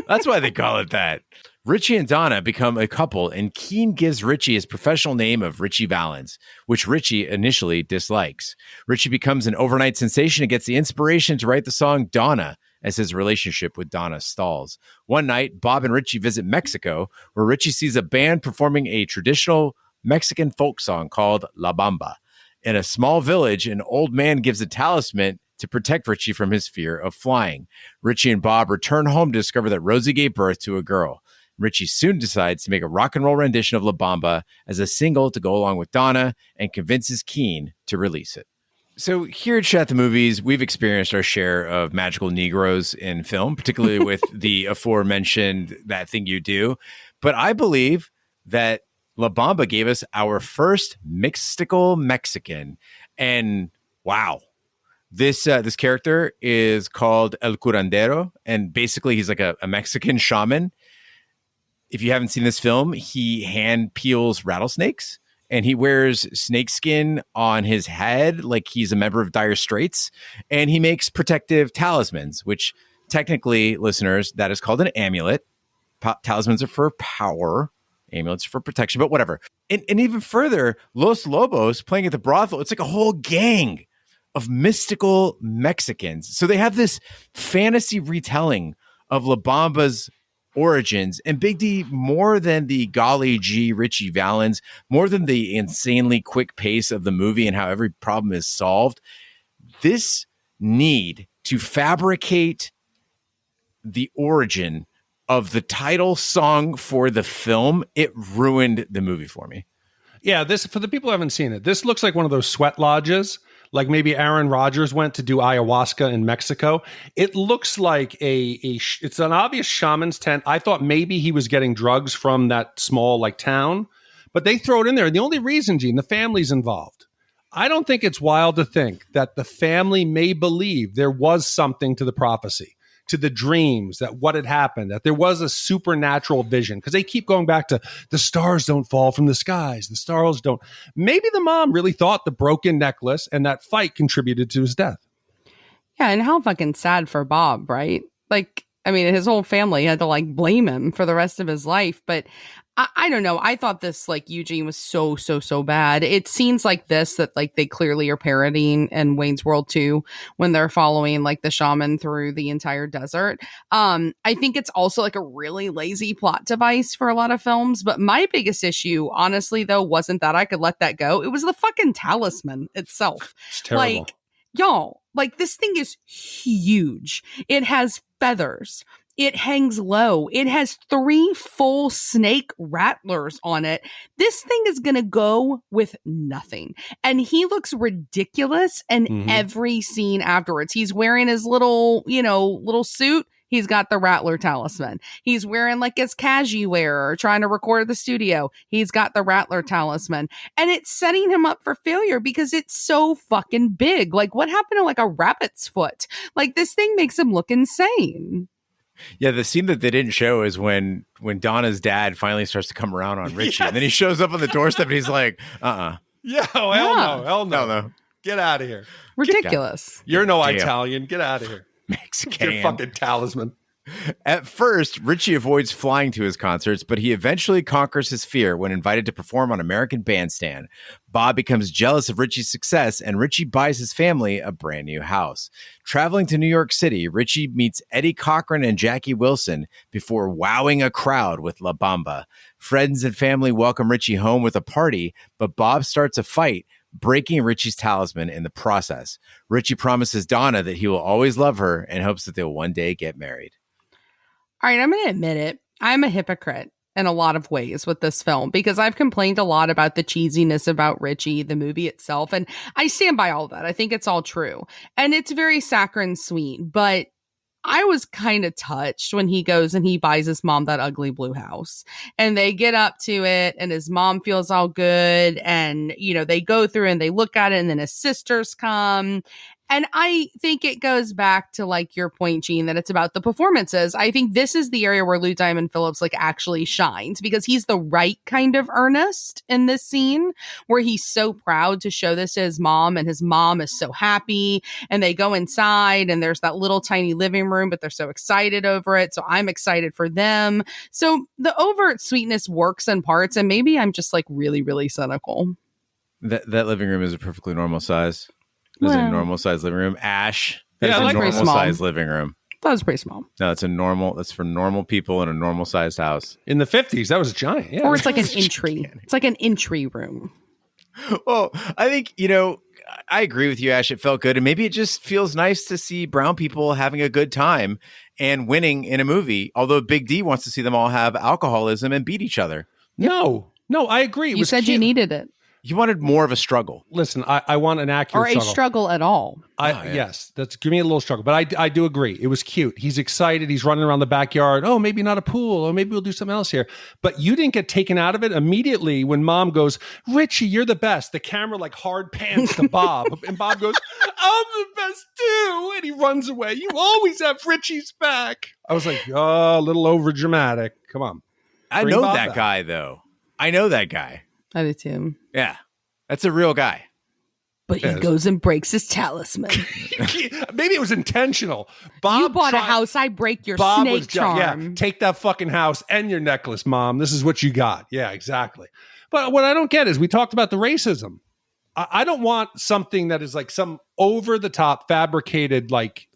That's why they call it that. Ritchie and Donna become a couple, and Keen gives Ritchie his professional name of Ritchie Valens, which Ritchie initially dislikes. Ritchie becomes an overnight sensation and gets the inspiration to write the song Donna as his relationship with Donna stalls. One night, Bob and Ritchie visit Mexico, where Ritchie sees a band performing a traditional Mexican folk song called La Bamba. In a small village, an old man gives a talisman to protect Ritchie from his fear of flying. Ritchie and Bob return home to discover that Rosie gave birth to a girl. Ritchie soon decides to make a rock and roll rendition of La Bamba as a single to go along with Donna and convinces Keen to release it. So here at Chat the Movies, we've experienced our share of magical Negroes in film, particularly with the aforementioned That Thing You Do. But I believe that La Bamba gave us our first mystical Mexican. And wow, this character is called El Curandero. And basically he's like a Mexican shaman. if you haven't seen this film, he hand peels rattlesnakes and he wears snakeskin on his head like he's a member of Dire Straits. And he makes protective talismans, which technically, listeners, that is called an amulet. Talismans are for power. Amulets for protection, but whatever. And even further, Los Lobos playing at the brothel, it's like a whole gang of mystical Mexicans. So they have this fantasy retelling of La Bamba's origins. And Big D, more than the golly-gee Ritchie Valens, more than the insanely quick pace of the movie and how every problem is solved, this need to fabricate the origin of the title song for the film, it ruined the movie for me. Yeah, this, for the people who haven't seen it, this looks like one of those sweat lodges, like maybe Aaron Rodgers went to do ayahuasca in Mexico. It looks like it's an obvious shaman's tent. I thought maybe he was getting drugs from that small like town, but they throw it in there. And the only reason, Gene, the family's involved. I don't think it's wild to think that the family may believe there was something to the prophecy, to the dreams, that what had happened, that there was a supernatural vision, because they keep going back to the stars don't fall from the skies. The stars don't. Maybe the mom really thought the broken necklace and that fight contributed to his death. Yeah, and how fucking sad for Bob, right? Like, I mean, his whole family had to like blame him for the rest of his life. But I don't know. I thought this, like, Eugene was so bad. It seems like this that like they clearly are parodying in Wayne's World 2 when they're following like the shaman through the entire desert. I think it's also like a really lazy plot device for a lot of films. But my biggest issue, honestly, though, wasn't that I could let that go. It was the fucking talisman itself. It's terrible. Like, y'all, like this thing is huge. It has feathers. It hangs low. It has 3 full snake rattlers on it. This thing is going to go with nothing. And he looks ridiculous in every scene afterwards. He's wearing his little suit. He's got the rattler talisman. He's wearing like his cashew wear or trying to record the studio. He's got the rattler talisman. And it's setting him up for failure because it's so fucking big. Like, what happened to like a rabbit's foot? Like, this thing makes him look insane. Yeah, the scene that they didn't show is when Donna's dad finally starts to come around on Richie. And then he shows up on the doorstep and he's like, Yeah, hell no. Get out of here. Ridiculous. You're no Italian. Get out of here. Mexican. Your fucking talisman. At first, Richie avoids flying to his concerts, but he eventually conquers his fear when invited to perform on American Bandstand. Bob becomes jealous of Richie's success, and Richie buys his family a brand new house. Traveling to New York City, Richie meets Eddie Cochran and Jackie Wilson before wowing a crowd with La Bamba. Friends and family welcome Richie home with a party, but Bob starts a fight, breaking Richie's talisman in the process. Richie promises Donna that he will always love her and hopes that they'll one day get married. All right, I'm going to admit it. I'm a hypocrite in a lot of ways with this film because I've complained a lot about the cheesiness about Richie, the movie itself. And I stand by all of that. I think it's all true. And it's very saccharine sweet. But I was kind of touched when he goes and he buys his mom that ugly blue house. And they get up to it and his mom feels all good. And, they go through and they look at it and then his sisters come. And I think it goes back to like your point, Gene, that it's about the performances. I think this is the area where Lou Diamond Phillips like actually shines because he's the right kind of earnest in this scene where he's so proud to show this to his mom and his mom is so happy and they go inside and there's that little tiny living room, but they're so excited over it. So I'm excited for them. So the overt sweetness works in parts and maybe I'm just like really, really cynical. That living room is a perfectly normal size. There's a normal size living room. Ash. That's a like normal size living room. That was pretty small. No, that's for normal people in a normal sized house. In the 50s, that was giant. Yeah. Or it's like an entry. It's like an entry room. Well, I think, I agree with you, Ash. It felt good. And maybe it just feels nice to see brown people having a good time and winning in a movie. Although Big D wants to see them all have alcoholism and beat each other. No, I agree. You said you needed it. You wanted more of a struggle. Listen, I want an accurate struggle. Or a struggle at all. Yes, give me a little struggle. But I do agree. It was cute. He's excited. He's running around the backyard. Oh, maybe not a pool. Or maybe we'll do something else here. But you didn't get taken out of it immediately when mom goes, Richie, you're the best. The camera like hard pans to Bob. And Bob goes, I'm the best too. And he runs away. You always have Richie's back. I was like, oh, a little over dramatic. Come on. I Bring know Bob that back. guy, though. I know that guy. I do too. Yeah. That's a real guy. But he goes and breaks his talisman. Maybe it was intentional. Bob You bought a tried- house, I break your Bob snake was charm. Yeah, take that fucking house and your necklace, Mom. This is what you got. Yeah, exactly. But what I don't get is we talked about the racism. I don't want something that is like some over the top fabricated like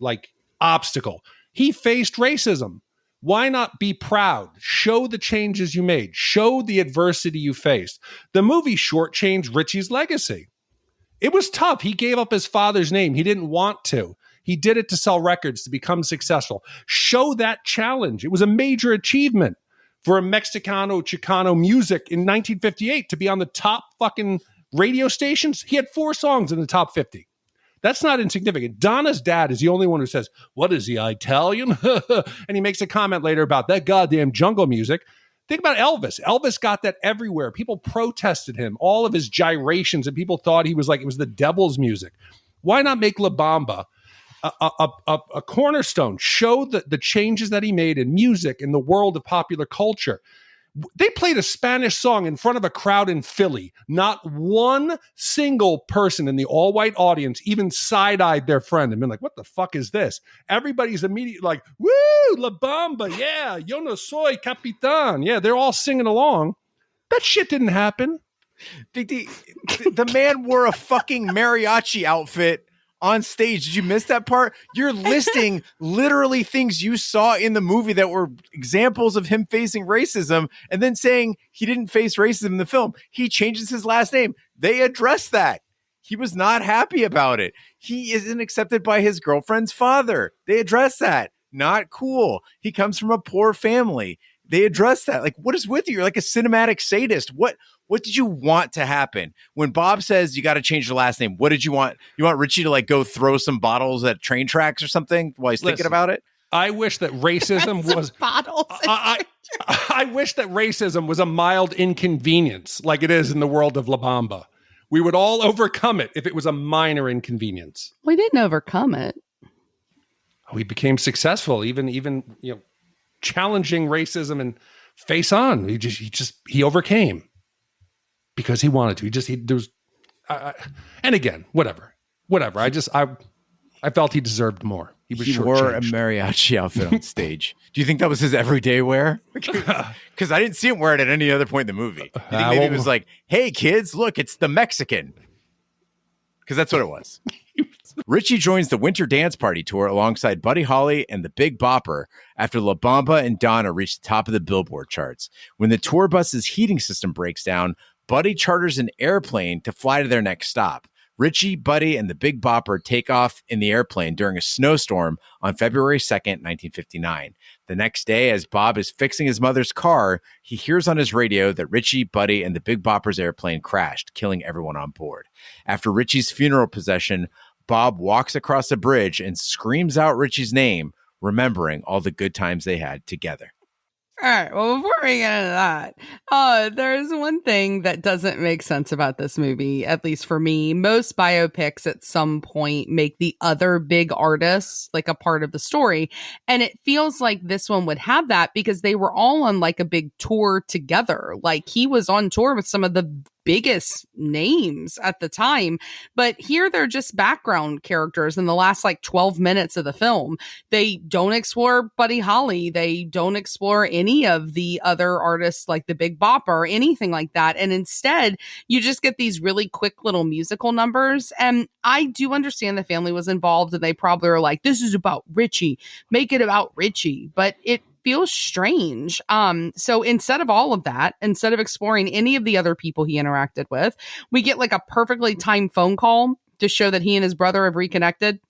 obstacle. He faced racism. Why not be proud? Show the changes you made. Show the adversity you faced. The movie shortchanged Ritchie's legacy. It was tough. He gave up his father's name. He didn't want to. He did it to sell records, to become successful. Show that challenge. It was a major achievement for a Mexicano, Chicano music in 1958 to be on the top fucking radio stations. He had 4 songs in the top 50. That's not insignificant. Donna's dad is the only one who says, "What is he, Italian?" And he makes a comment later about that goddamn jungle music. Think about Elvis. Elvis got that everywhere. People protested him, all of his gyrations, and people thought he was like, it was the devil's music. Why not make La Bamba a cornerstone? Show the changes that he made in music, in the world of popular culture. They played a Spanish song in front of a crowd in Philly. Not one single person in the all-white audience even side-eyed their friend and been like, what the fuck is this? Everybody's immediately like, woo, La Bamba, yeah, yo no soy capitan. Yeah, they're all singing along. That shit didn't happen. The man wore a fucking mariachi outfit on stage. Did you miss that part? You're listing literally things you saw in the movie that were examples of him facing racism and then saying he didn't face racism in the film. He changes his last name. They address that. He was not happy about it. He isn't accepted by his girlfriend's father. They address that. Not cool. He comes from a poor family. They address that. Like, what is with you? You're like a cinematic sadist. What did you want to happen? When Bob says you got to change the last name, what did you want? You want Ritchie to like go throw some bottles at train tracks or something while he's thinking about it? I wish that racism was bottles. I wish that racism was a mild inconvenience like it is in the world of La Bamba. We would all overcome it if it was a minor inconvenience. We didn't overcome it. We became successful, even challenging racism and face on. He overcame because he wanted to. And again, whatever. I felt he deserved more. He wore a mariachi outfit on stage. Do you think that was his everyday wear? Because I didn't see him wear it at any other point in the movie. You think maybe it was like, hey, kids, look, it's the Mexican. Because that's what it was. Ritchie joins the Winter Dance Party tour alongside Buddy Holly and the Big Bopper after La Bamba and Donna reach the top of the Billboard charts. When the tour bus's heating system breaks down, Buddy charters an airplane to fly to their next stop. Ritchie, Buddy, and the Big Bopper take off in the airplane during a snowstorm on February 2nd, 1959. The next day, as Bob is fixing his mother's car, he hears on his radio that Ritchie, Buddy, and the Big Bopper's airplane crashed, killing everyone on board. After Ritchie's funeral procession, Bob walks across a bridge and screams out Ritchie's name, remembering all the good times they had together. All right. Well, before we get into that, there's one thing that doesn't make sense about this movie, at least for me. Most biopics at some point make the other big artists like a part of the story. And it feels like this one would have that because they were all on like a big tour together. Like he was on tour with some of the biggest names at the time, but here they're just background characters in the last like 12 minutes of the film. They don't explore Buddy Holly. They don't explore any of the other artists like the Big Bopper or anything like that. And instead, you just get these really quick little musical numbers. And I do understand the family was involved and they probably are like, this is about Ritchie. Make it about Ritchie. But it feels strange. So instead of all of that, instead of exploring any of the other people he interacted with, we get like a perfectly timed phone call to show that he and his brother have reconnected,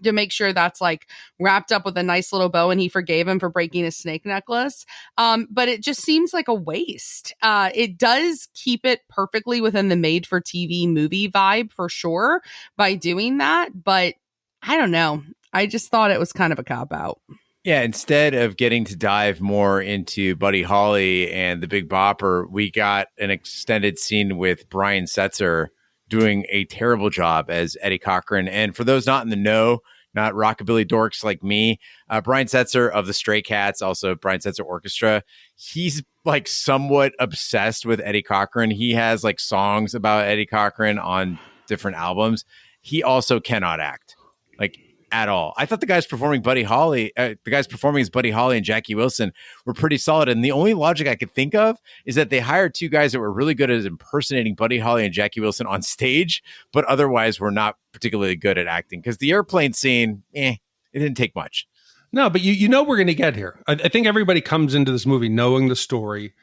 to make sure that's like wrapped up with a nice little bow and he forgave him for breaking his snake necklace. But it just seems like a waste. It does keep it perfectly within the made for TV movie vibe for sure by doing that. But I don't know. I just thought it was kind of a cop out. Yeah, instead of getting to dive more into Buddy Holly and the Big Bopper, we got an extended scene with Brian Setzer doing a terrible job as Eddie Cochran. And for those not in the know, not rockabilly dorks like me. Brian Setzer of the Stray Cats, also Brian Setzer Orchestra. He's like somewhat obsessed with Eddie Cochran. He has like songs about Eddie Cochran on different albums. He also cannot act like at all. I thought the guys performing as Buddy Holly and Jackie Wilson were pretty solid. And the only logic I could think of is that they hired two guys that were really good at impersonating Buddy Holly and Jackie Wilson on stage, but otherwise were not particularly good at acting. Because the airplane scene, it didn't take much. No, but you know we're going to get here. I think everybody comes into this movie knowing the story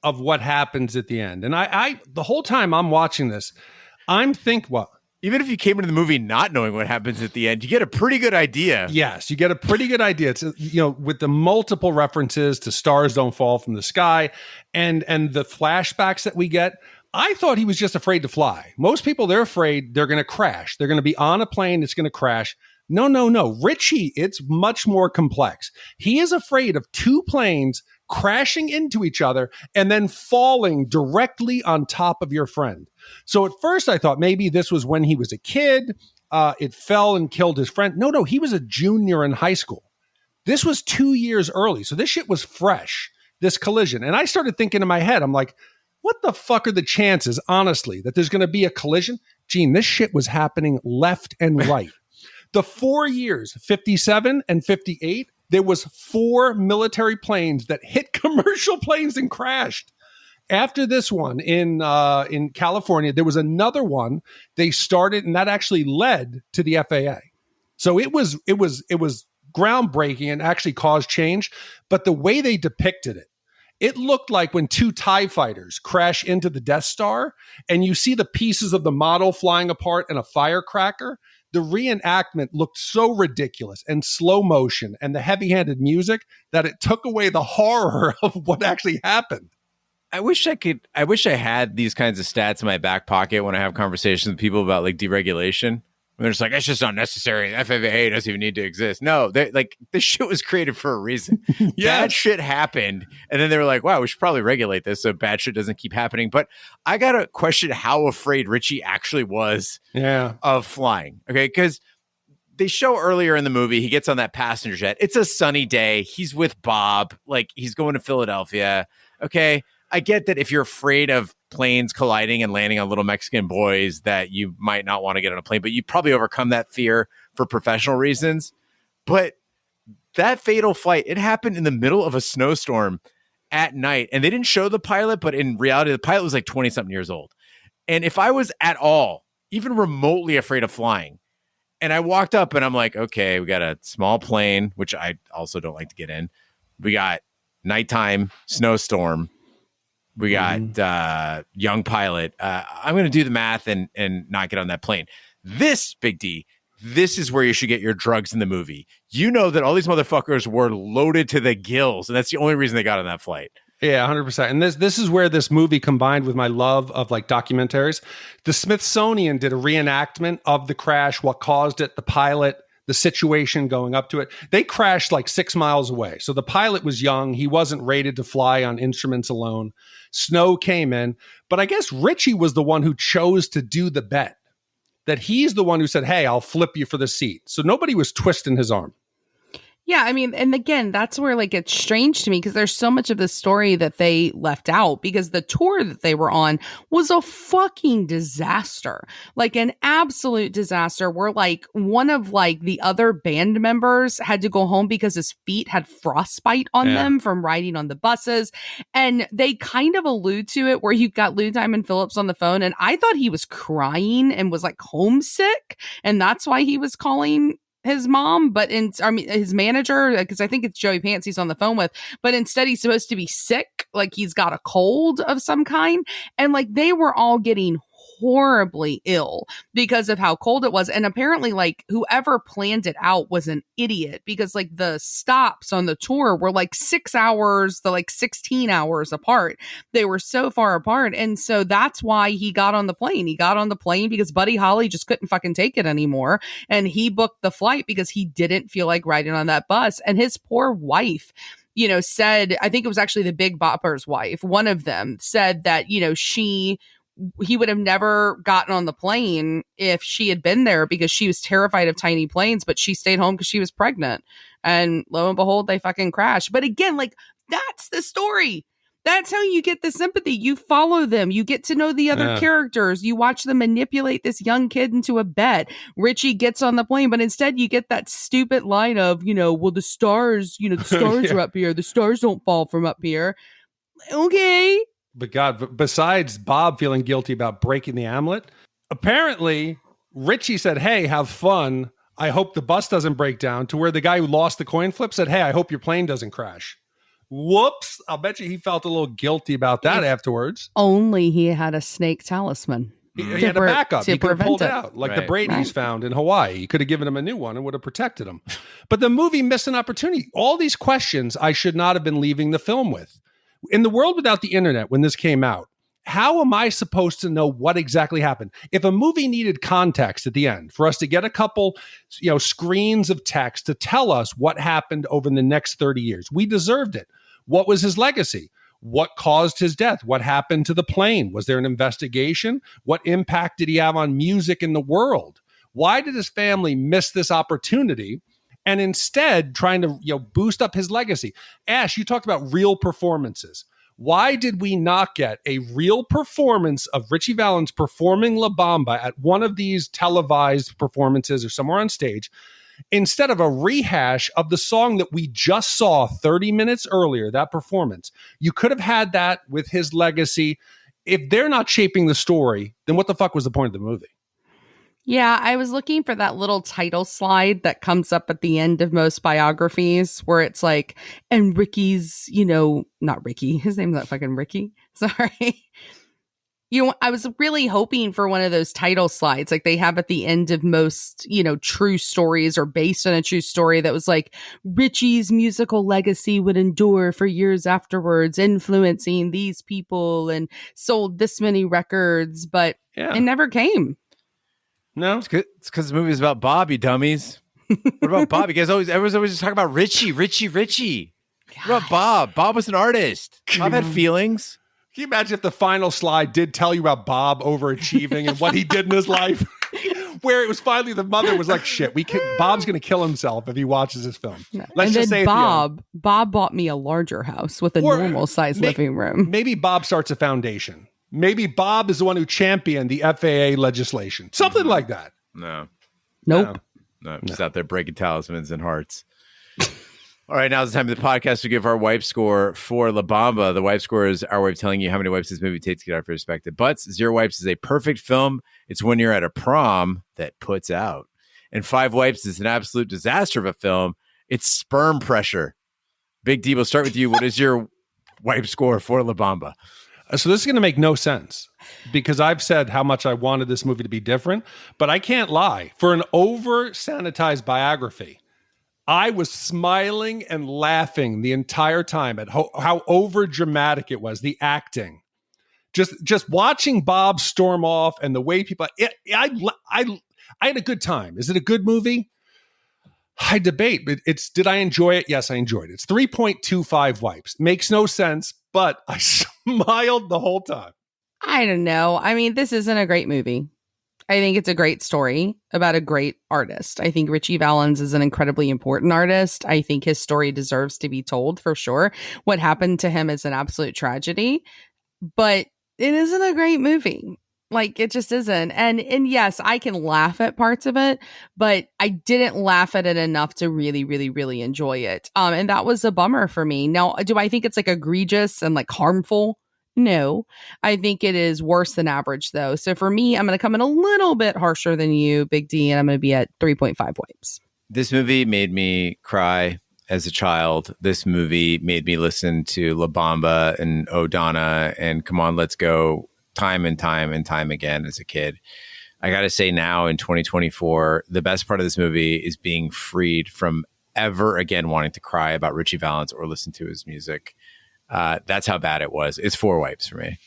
of what happens at the end. And I the whole time I'm watching this, even if you came into the movie not knowing what happens at the end, you get a pretty good idea. Yes, you get a pretty good idea. It's, with the multiple references to Stars Don't Fall from the Sky and the flashbacks that we get. I thought he was just afraid to fly. Most people, they're afraid they're going to crash. They're going to be on a plane. It's going to crash. No. Ritchie, it's much more complex. He is afraid of two planes crashing into each other and then falling directly on top of your friend. So at first I thought maybe this was when he was a kid. It fell and killed his friend. No, he was a junior in high school. This was 2 years early. So this shit was fresh, this collision. And I started thinking in my head, I'm like, what the fuck are the chances, honestly, that there's going to be a collision? Gene, this shit was happening left and right. The 4 years, 57 and 58, there was 4 military planes that hit commercial planes and crashed. After this one in California, there was another one they started, and that actually led to the FAA. So it was groundbreaking and actually caused change. But the way they depicted it looked like when 2 TIE fighters crash into the Death Star, and you see the pieces of the model flying apart and a firecracker. The reenactment looked so ridiculous and slow motion and the heavy-handed music that it took away the horror of what actually happened. I wish I had these kinds of stats in my back pocket when I have conversations with people about like deregulation. And they're just like, it's just unnecessary. The FAA doesn't even need to exist. No, like this shit was created for a reason. Bad shit happened. And then they were like, wow, we should probably regulate this so bad shit doesn't keep happening. But I got to question how afraid Ritchie actually was of flying. Okay, because they show earlier in the movie, he gets on that passenger jet. It's a sunny day. He's with Bob. Like, he's going to Philadelphia. Okay, I get that if you're afraid of planes colliding and landing on little Mexican boys that you might not want to get on a plane, but you probably overcome that fear for professional reasons. But that fatal flight, it happened in the middle of a snowstorm at night, and they didn't show the pilot, but in reality, the pilot was like 20 something years old. And if I was at all, even remotely afraid of flying, and I walked up and I'm like, okay, we got a small plane, which I also don't like to get in. We got nighttime snowstorm. We got young pilot. I'm going to do the math and not get on that plane. This, Big D, this is where you should get your drugs in the movie. You know that all these motherfuckers were loaded to the gills, and that's the only reason they got on that flight. Yeah, 100%. And this is where this movie combined with my love of like documentaries. The Smithsonian did a reenactment of the crash, what caused it, the pilot, the situation going up to it. They crashed like 6 miles away. So the pilot was young. He wasn't rated to fly on instruments alone. Snow came in. But I guess Ritchie was the one who chose to do the bet. That he's the one who said, hey, I'll flip you for the seat. So nobody was twisting his arm. Yeah, I mean, and again, that's where like it's strange to me because there's so much of the story that they left out because the tour that they were on was a fucking disaster, like an absolute disaster. Where like one of like the other band members had to go home because his feet had frostbite on them from riding on the buses, and they kind of allude to it where you got Lou Diamond Phillips on the phone, and I thought he was crying and was like homesick, and that's why he was calling his mom, but his manager, because I think it's Joey Pants he's on the phone with, but instead he's supposed to be sick, like he's got a cold of some kind, and like they were all getting horribly ill because of how cold it was. And apparently like whoever planned it out was an idiot because like the stops on the tour were like 6 hours to like 16 hours apart. They were so far apart. And so that's why he got on the plane. He got on the plane because Buddy Holly just couldn't fucking take it anymore. And he booked the flight because he didn't feel like riding on that bus. And his poor wife, you know, said, I think it was actually the Big Bopper's wife, one of them said that, you know, she he would have never gotten on the plane if she had been there, because she was terrified of tiny planes, but she stayed home because she was pregnant. And lo and behold, they fucking crashed. But again, like, that's the story. That's how you get the sympathy. You follow them. You get to know the other characters. You watch them manipulate this young kid into a bet. Ritchie gets on the plane, but instead you get that stupid line of, well, the stars, the stars are up here. The stars don't fall from up here. Okay. But God, besides Bob feeling guilty about breaking the amulet, apparently Ritchie said, hey, have fun. I hope the bus doesn't break down, to where the guy who lost the coin flip said, hey, I hope your plane doesn't crash. Whoops. I'll bet you he felt a little guilty about that afterwards. Only he had a snake talisman. He had a backup. He could have pulled it out, like the Right. Brady's found in Hawaii. He could have given him a new one and would have protected him. But the movie missed an opportunity. All these questions I should not have been leaving the film with. In the world without the internet, when this came out, how am I supposed to know what exactly happened? If a movie needed context at the end for us to get a couple, screens of text to tell us what happened over the next 30 years, we deserved it. What was his legacy? What caused his death? What happened to the plane? Was there an investigation? What impact did he have on music in the world? Why did his family miss this opportunity and instead trying to boost up his legacy? Ash, you talked about real performances. Why did we not get a real performance of Ritchie Valens performing La Bamba at one of these televised performances or somewhere on stage, instead of a rehash of the song that we just saw 30 minutes earlier, that performance? You could have had that with his legacy. If they're not shaping the story, then what the fuck was the point of the movie? Yeah, I was looking for that little title slide that comes up at the end of most biographies, where it's like, and Ricky's, not Ricky, his name's not fucking Ricky. Sorry. I was really hoping for one of those title slides like they have at the end of most, true stories or based on a true story, that was like, Ritchie's musical legacy would endure for years afterwards, influencing these people and sold this many records, but it never came. No, it's because the movie is about Bob, you dummies. What about Bob? You guys everyone's always just talking about Ritchie. What about Bob? Bob was an artist. Bob had feelings. Can you imagine if the final slide did tell you about Bob overachieving and what he did in his life? Where it was finally the mother was like, shit, Bob's going to kill himself if he watches this film. Let's just say Bob bought me a larger house with a normal size living room. Maybe Bob starts a foundation. Maybe Bob is the one who championed the FAA legislation. Something like that. No. Nope. No, just out there breaking talismans and hearts. All right, now it's the time of the podcast to give our wipe score for La Bamba. The wipe score is our way of telling you how many wipes this movie takes to get out of your respective butts. 0 wipes is a perfect film. It's when you're at a prom that puts out. And 5 wipes is an absolute disaster of a film. It's sperm pressure. Big D, we'll start with you. What is your wipe score for La Bamba? So this is going to make no sense because I've said how much I wanted this movie to be different, but I can't lie. For an over-sanitized biography, I was smiling and laughing the entire time at how over-dramatic it was, the acting. Just watching Bob storm off and the way people... I had a good time. Is it a good movie? I debate, but did I enjoy it? Yes, I enjoyed it. It's 3.25 wipes. Makes no sense, but I smiled the whole time. I don't know. I mean, this isn't a great movie. I think it's a great story about a great artist. I think Ritchie Valens is an incredibly important artist. I think his story deserves to be told for sure. What happened to him is an absolute tragedy, but it isn't a great movie. Like, it just isn't. And yes, I can laugh at parts of it, but I didn't laugh at it enough to really, really, really enjoy it. And that was a bummer for me. Now, do I think it's like egregious and like harmful? No, I think it is worse than average though. So for me, I'm going to come in a little bit harsher than you, Big D, and I'm going to be at 3.5 wipes. This movie made me cry as a child. This movie made me listen to La Bamba and O'Donna and Come On, Let's Go time and time and time again as a kid. I got to say now in 2024, the best part of this movie is being freed from ever again wanting to cry about Ritchie Valens or listen to his music. That's how bad it was. It's 4 wipes for me.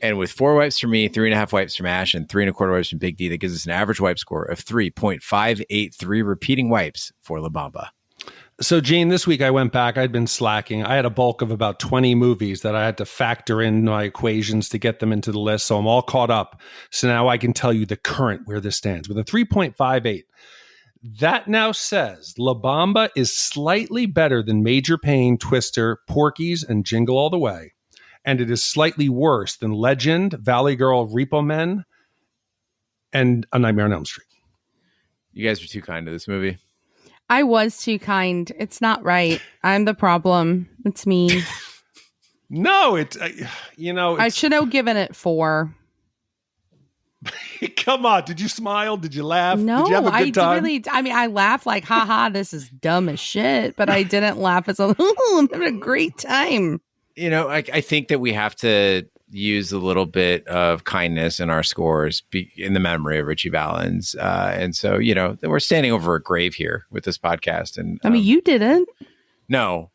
And with 4 wipes for me, 3.5 wipes from Ash, and 3.25 wipes from Big D, that gives us an average wipe score of 3.583 repeating wipes for La Bamba. So, Gene, this week I went back. I'd been slacking. I had a bulk of about 20 movies that I had to factor in my equations to get them into the list. So I'm all caught up. So now I can tell you the current where this stands with a 3.58. That now says La Bamba is slightly better than Major Payne, Twister, Porky's, and Jingle All the Way. And it is slightly worse than Legend, Valley Girl, Repo Men, and A Nightmare on Elm Street. You guys were too kind to this movie. I was too kind. It's not right. I'm the problem. It's me. No, it's I should have given it 4. Come on. Did you smile? Did you laugh? No, did you have a good time? I laughed like, haha, this is dumb as shit. But I didn't laugh as I'm having a great time. I think that we have to use a little bit of kindness in our scores in the memory of Ritchie Valens. And so, we're standing over a grave here with this podcast. And you didn't. No,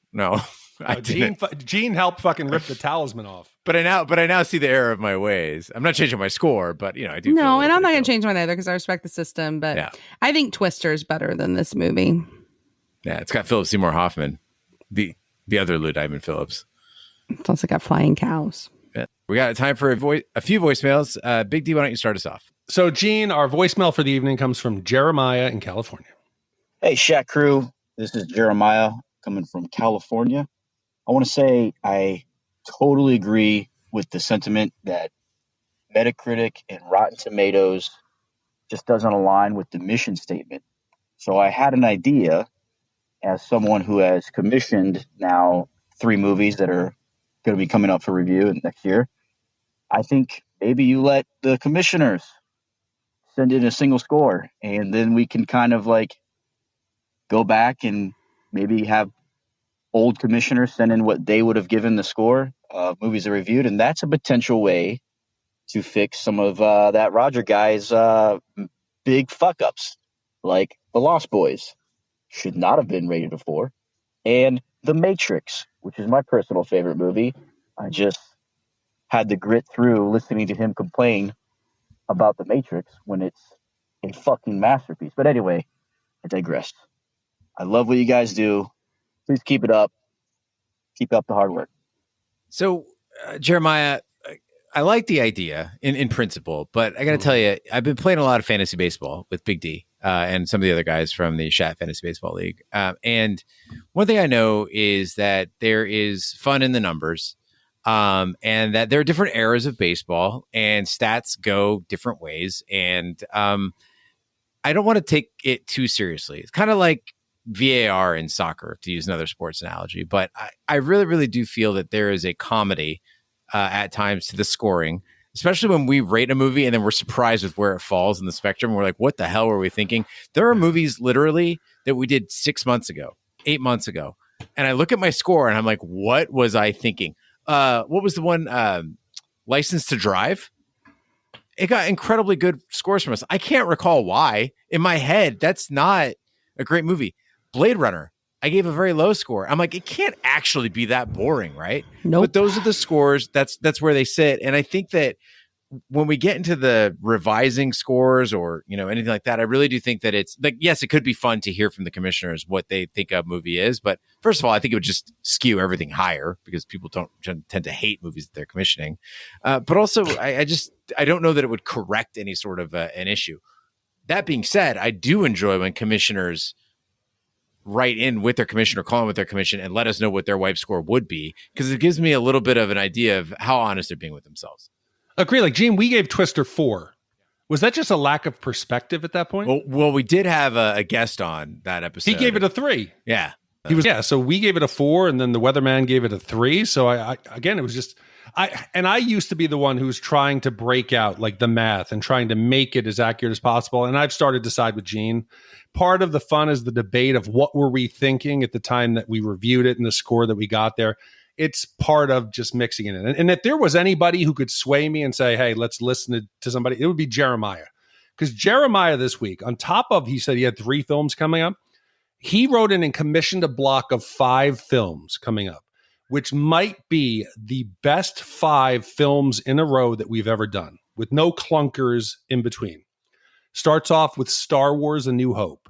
I didn't. Gene helped fucking rip the talisman off. But I now see the error of my ways. I'm not changing my score, but I do. No, and I'm not going to change mine either because I respect the system. But yeah. I think Twister is better than this movie. Yeah, it's got Philip Seymour Hoffman, the other Lou Diamond Phillips. It's also got flying cows. Yeah. We got time for a few voicemails. Big D, why don't you start us off? So, Gene, our voicemail for the evening comes from Jeremiah in California. Hey, Shat Crew. This is Jeremiah coming from California. I want to say I totally agree with the sentiment that Metacritic and Rotten Tomatoes just doesn't align with the mission statement. So I had an idea as someone who has commissioned now 3 movies that are going to be coming up for review next year. I think maybe you let the commissioners send in a single score, and then we can kind of like go back and maybe have old commissioners send in what they would have given the score of movies they reviewed. And that's a potential way to fix some of that Roger guy's big fuck ups, like The Lost Boys should not have been rated a 4, and The Matrix, which is my personal favorite movie. I just had to grit through listening to him complain about The Matrix when it's a fucking masterpiece. But anyway, I digressed. I love what you guys do. Please keep it up. Keep up the hard work. So, Jeremiah, I like the idea in principle, but I got to tell you, I've been playing a lot of fantasy baseball with Big D and some of the other guys from the Shat Fantasy Baseball League. And one thing I know is that there is fun in the numbers, and that there are different eras of baseball and stats go different ways. And I don't want to take it too seriously. It's kind of like VAR in soccer, to use another sports analogy, but I really, really do feel that there is a comedy at times to the scoring, especially when we rate a movie and then we're surprised with where it falls in the spectrum. We're like, what the hell were we thinking? There are movies literally that we did 6 months ago, 8 months ago, and I look at my score and I'm like, what was I thinking? What was the one, License to Drive? It got incredibly good scores from us. I can't recall why. In my head, that's not a great movie. Blade Runner, I gave a very low score. I'm like, it can't actually be that boring, right? Nope. But those are the scores. That's where they sit. And I think that when we get into the revising scores or, anything like that, I really do think that it's like, yes, it could be fun to hear from the commissioners what they think a movie is. But first of all, I think it would just skew everything higher because people don't tend to hate movies that they're commissioning. But also, I don't know that it would correct any sort of an issue. That being said, I do enjoy when commissioners write in with their commission or call in with their commission and let us know what their wipe score would be, because it gives me a little bit of an idea of how honest they're being with themselves. Agree. Like, Gene, we gave Twister 4. Was that just a lack of perspective at that point? Well, we did have a guest on that episode. He gave it a 3. Yeah. So we gave it a 4, and then the weatherman gave it a 3. So I again, it was just, I used to be the one who was trying to break out like the math and trying to make it as accurate as possible. And I've started to side with Gene. Part of the fun is the debate of what were we thinking at the time that we reviewed it and the score that we got there. It's part of just mixing it in. And if there was anybody who could sway me and say, hey, let's listen to somebody, it would be Jeremiah. Because Jeremiah this week, on top of, he said he had 3 films coming up, he wrote in and commissioned a block of 5 films coming up, which might be the best 5 films in a row that we've ever done, with no clunkers in between. Starts off with Star Wars: A New Hope,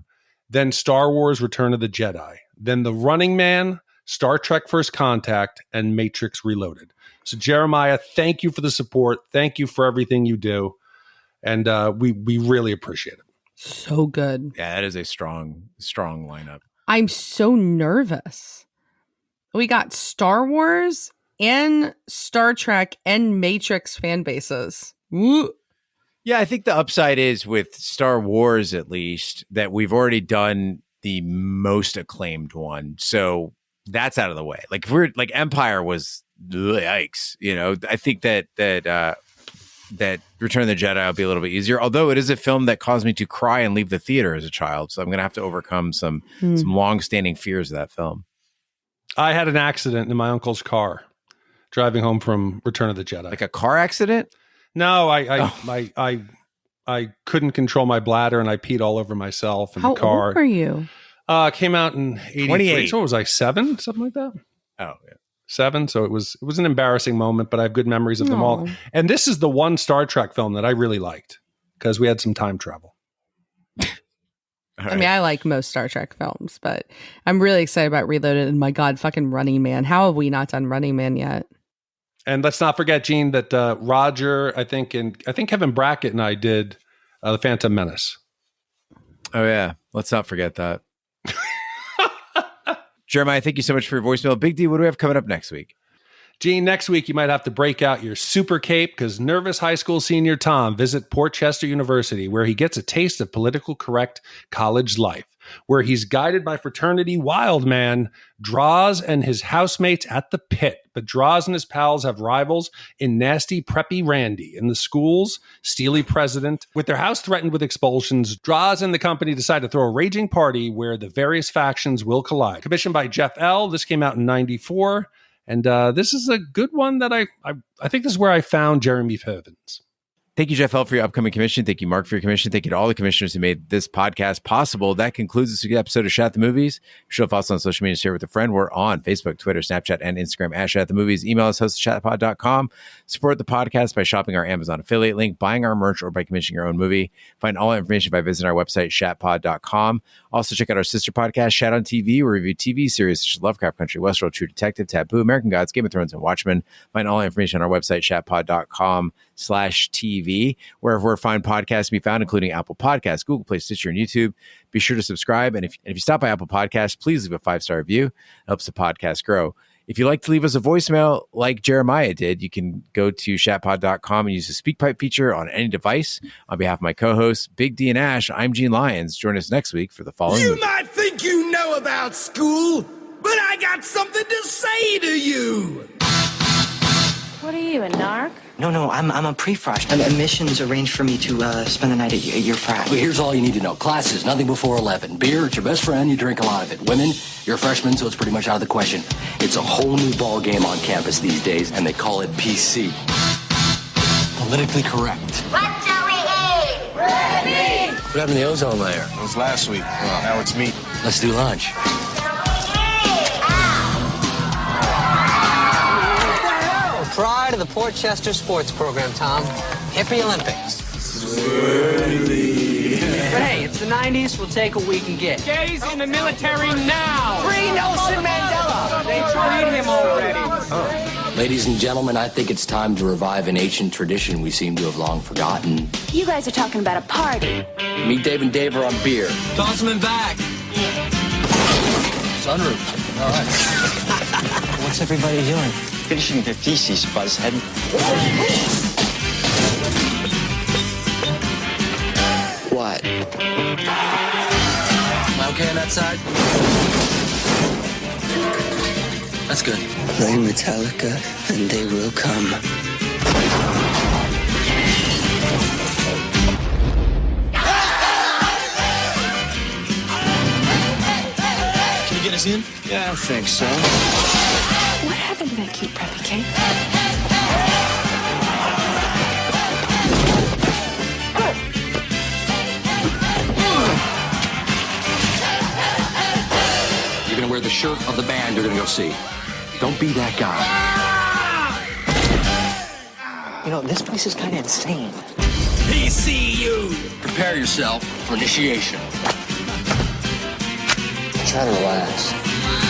then Star Wars: Return of the Jedi, then The Running Man, Star Trek First Contact, and Matrix Reloaded. So Jeremiah, thank you for the support. Thank you for everything you do. And we really appreciate it. So good. Yeah, that is a strong lineup. I'm so nervous. We got Star Wars and Star Trek and Matrix fan bases. Woo. Yeah, I think the upside is with Star Wars, at least, that we've already done the most acclaimed one. So that's out of the way. Like, if we're like Empire was yikes. You know, I think that Return of the Jedi will be a little bit easier. Although it is a film that caused me to cry and leave the theater as a child. So I'm going to have to overcome some long-standing fears of that film. I had an accident in my uncle's car driving home from Return of the Jedi. Like a car accident? No, I couldn't control my bladder and I peed all over myself in the car. How old were you? Came out in 83. 28. So what was I, 7? Something like that? Oh, yeah. 7. So it was an embarrassing moment, but I have good memories of them all. And this is the one Star Trek film that I really liked because we had some time travel. Right. I mean, I like most Star Trek films, but I'm really excited about Reloaded. And my God, fucking Running Man. How have we not done Running Man yet? And let's not forget, Gene, that Roger, I think Kevin Brackett and I did The Phantom Menace. Oh, yeah. Let's not forget that. Jeremiah, thank you so much for your voicemail. Big D, what do we have coming up next week? Gene, next week you might have to break out your super cape because nervous high school senior Tom visit Port Chester University, where he gets a taste of political correct college life, where he's guided by fraternity wild man Draws and his housemates at the pit. But Draws and his pals have rivals in nasty preppy Randy. In the school's steely president, with their house threatened with expulsions, Draws and the company decide to throw a raging party where the various factions will collide. Commissioned by Jeff L. This came out in 94. And this is a good one that I think this is where I found Jeremy Pivens. Thank you, Jeff L., for your upcoming commission. Thank you, Mark, for your commission. Thank you to all the commissioners who made this podcast possible. That concludes this week's episode of Shat the Movies. Show us on social media, share with a friend. We're on Facebook, Twitter, Snapchat, and Instagram at Shat the Movies. Email us, host@shatpod.com. Support the podcast by shopping our Amazon affiliate link, buying our merch, or by commissioning your own movie. Find all our information by visiting our website, shatpod.com. Also, check out our sister podcast, Shat on TV, where we review TV series such as Lovecraft Country, Westworld, True Detective, Taboo, American Gods, Game of Thrones, and Watchmen. Find all our information on our website, shatpod.com/TV, wherever fine podcasts can be found, including Apple Podcasts, Google Play, Stitcher, and YouTube. Be sure to subscribe. And if you stop by Apple Podcasts, please leave a 5-star review. It helps the podcast grow. If you'd like to leave us a voicemail like Jeremiah did, you can go to shatpod.com and use the SpeakPipe feature on any device. On behalf of my co-hosts, Big D and Ash, I'm Gene Lyons. Join us next week for the following You movie. might think you know about school, but I got something to say to you. What are you, a narc? No, I'm a pre-fresh. Admissions arranged for me to spend the night at your frat. Well, here's all you need to know. Classes, nothing before 11. Beer, it's your best friend. You drink a lot of it. Women, you're a freshman, so it's pretty much out of the question. It's a whole new ball game on campus these days, and they call it PC. Politically correct. What shall we eat? Red meat! What happened to the ozone layer? It was last week. Well, now it's meat. Let's do lunch. Pride of the Port Chester sports program, Tom. Hippie Olympics. But hey, it's the 90s. We'll take what we can get. Gays in the military now! Free Nelson Mandela! They tried him already. Oh. Ladies and gentlemen, I think it's time to revive an ancient tradition we seem to have long forgotten. You guys are talking about a party. Meet Dave and Dave are on beer. Toss him back. Sunroof. All right. What's everybody doing? Finishing the thesis, Buzzhead. What? Am I okay on that side? That's good. Play Metallica and they will come. Can you get us in? Yeah, I think so. What happened to that cute preppy cake? You're gonna wear the shirt of the band you're gonna go see. Don't be that guy. You know, this place is kind of insane. PCU. Prepare yourself for initiation. Try to relax.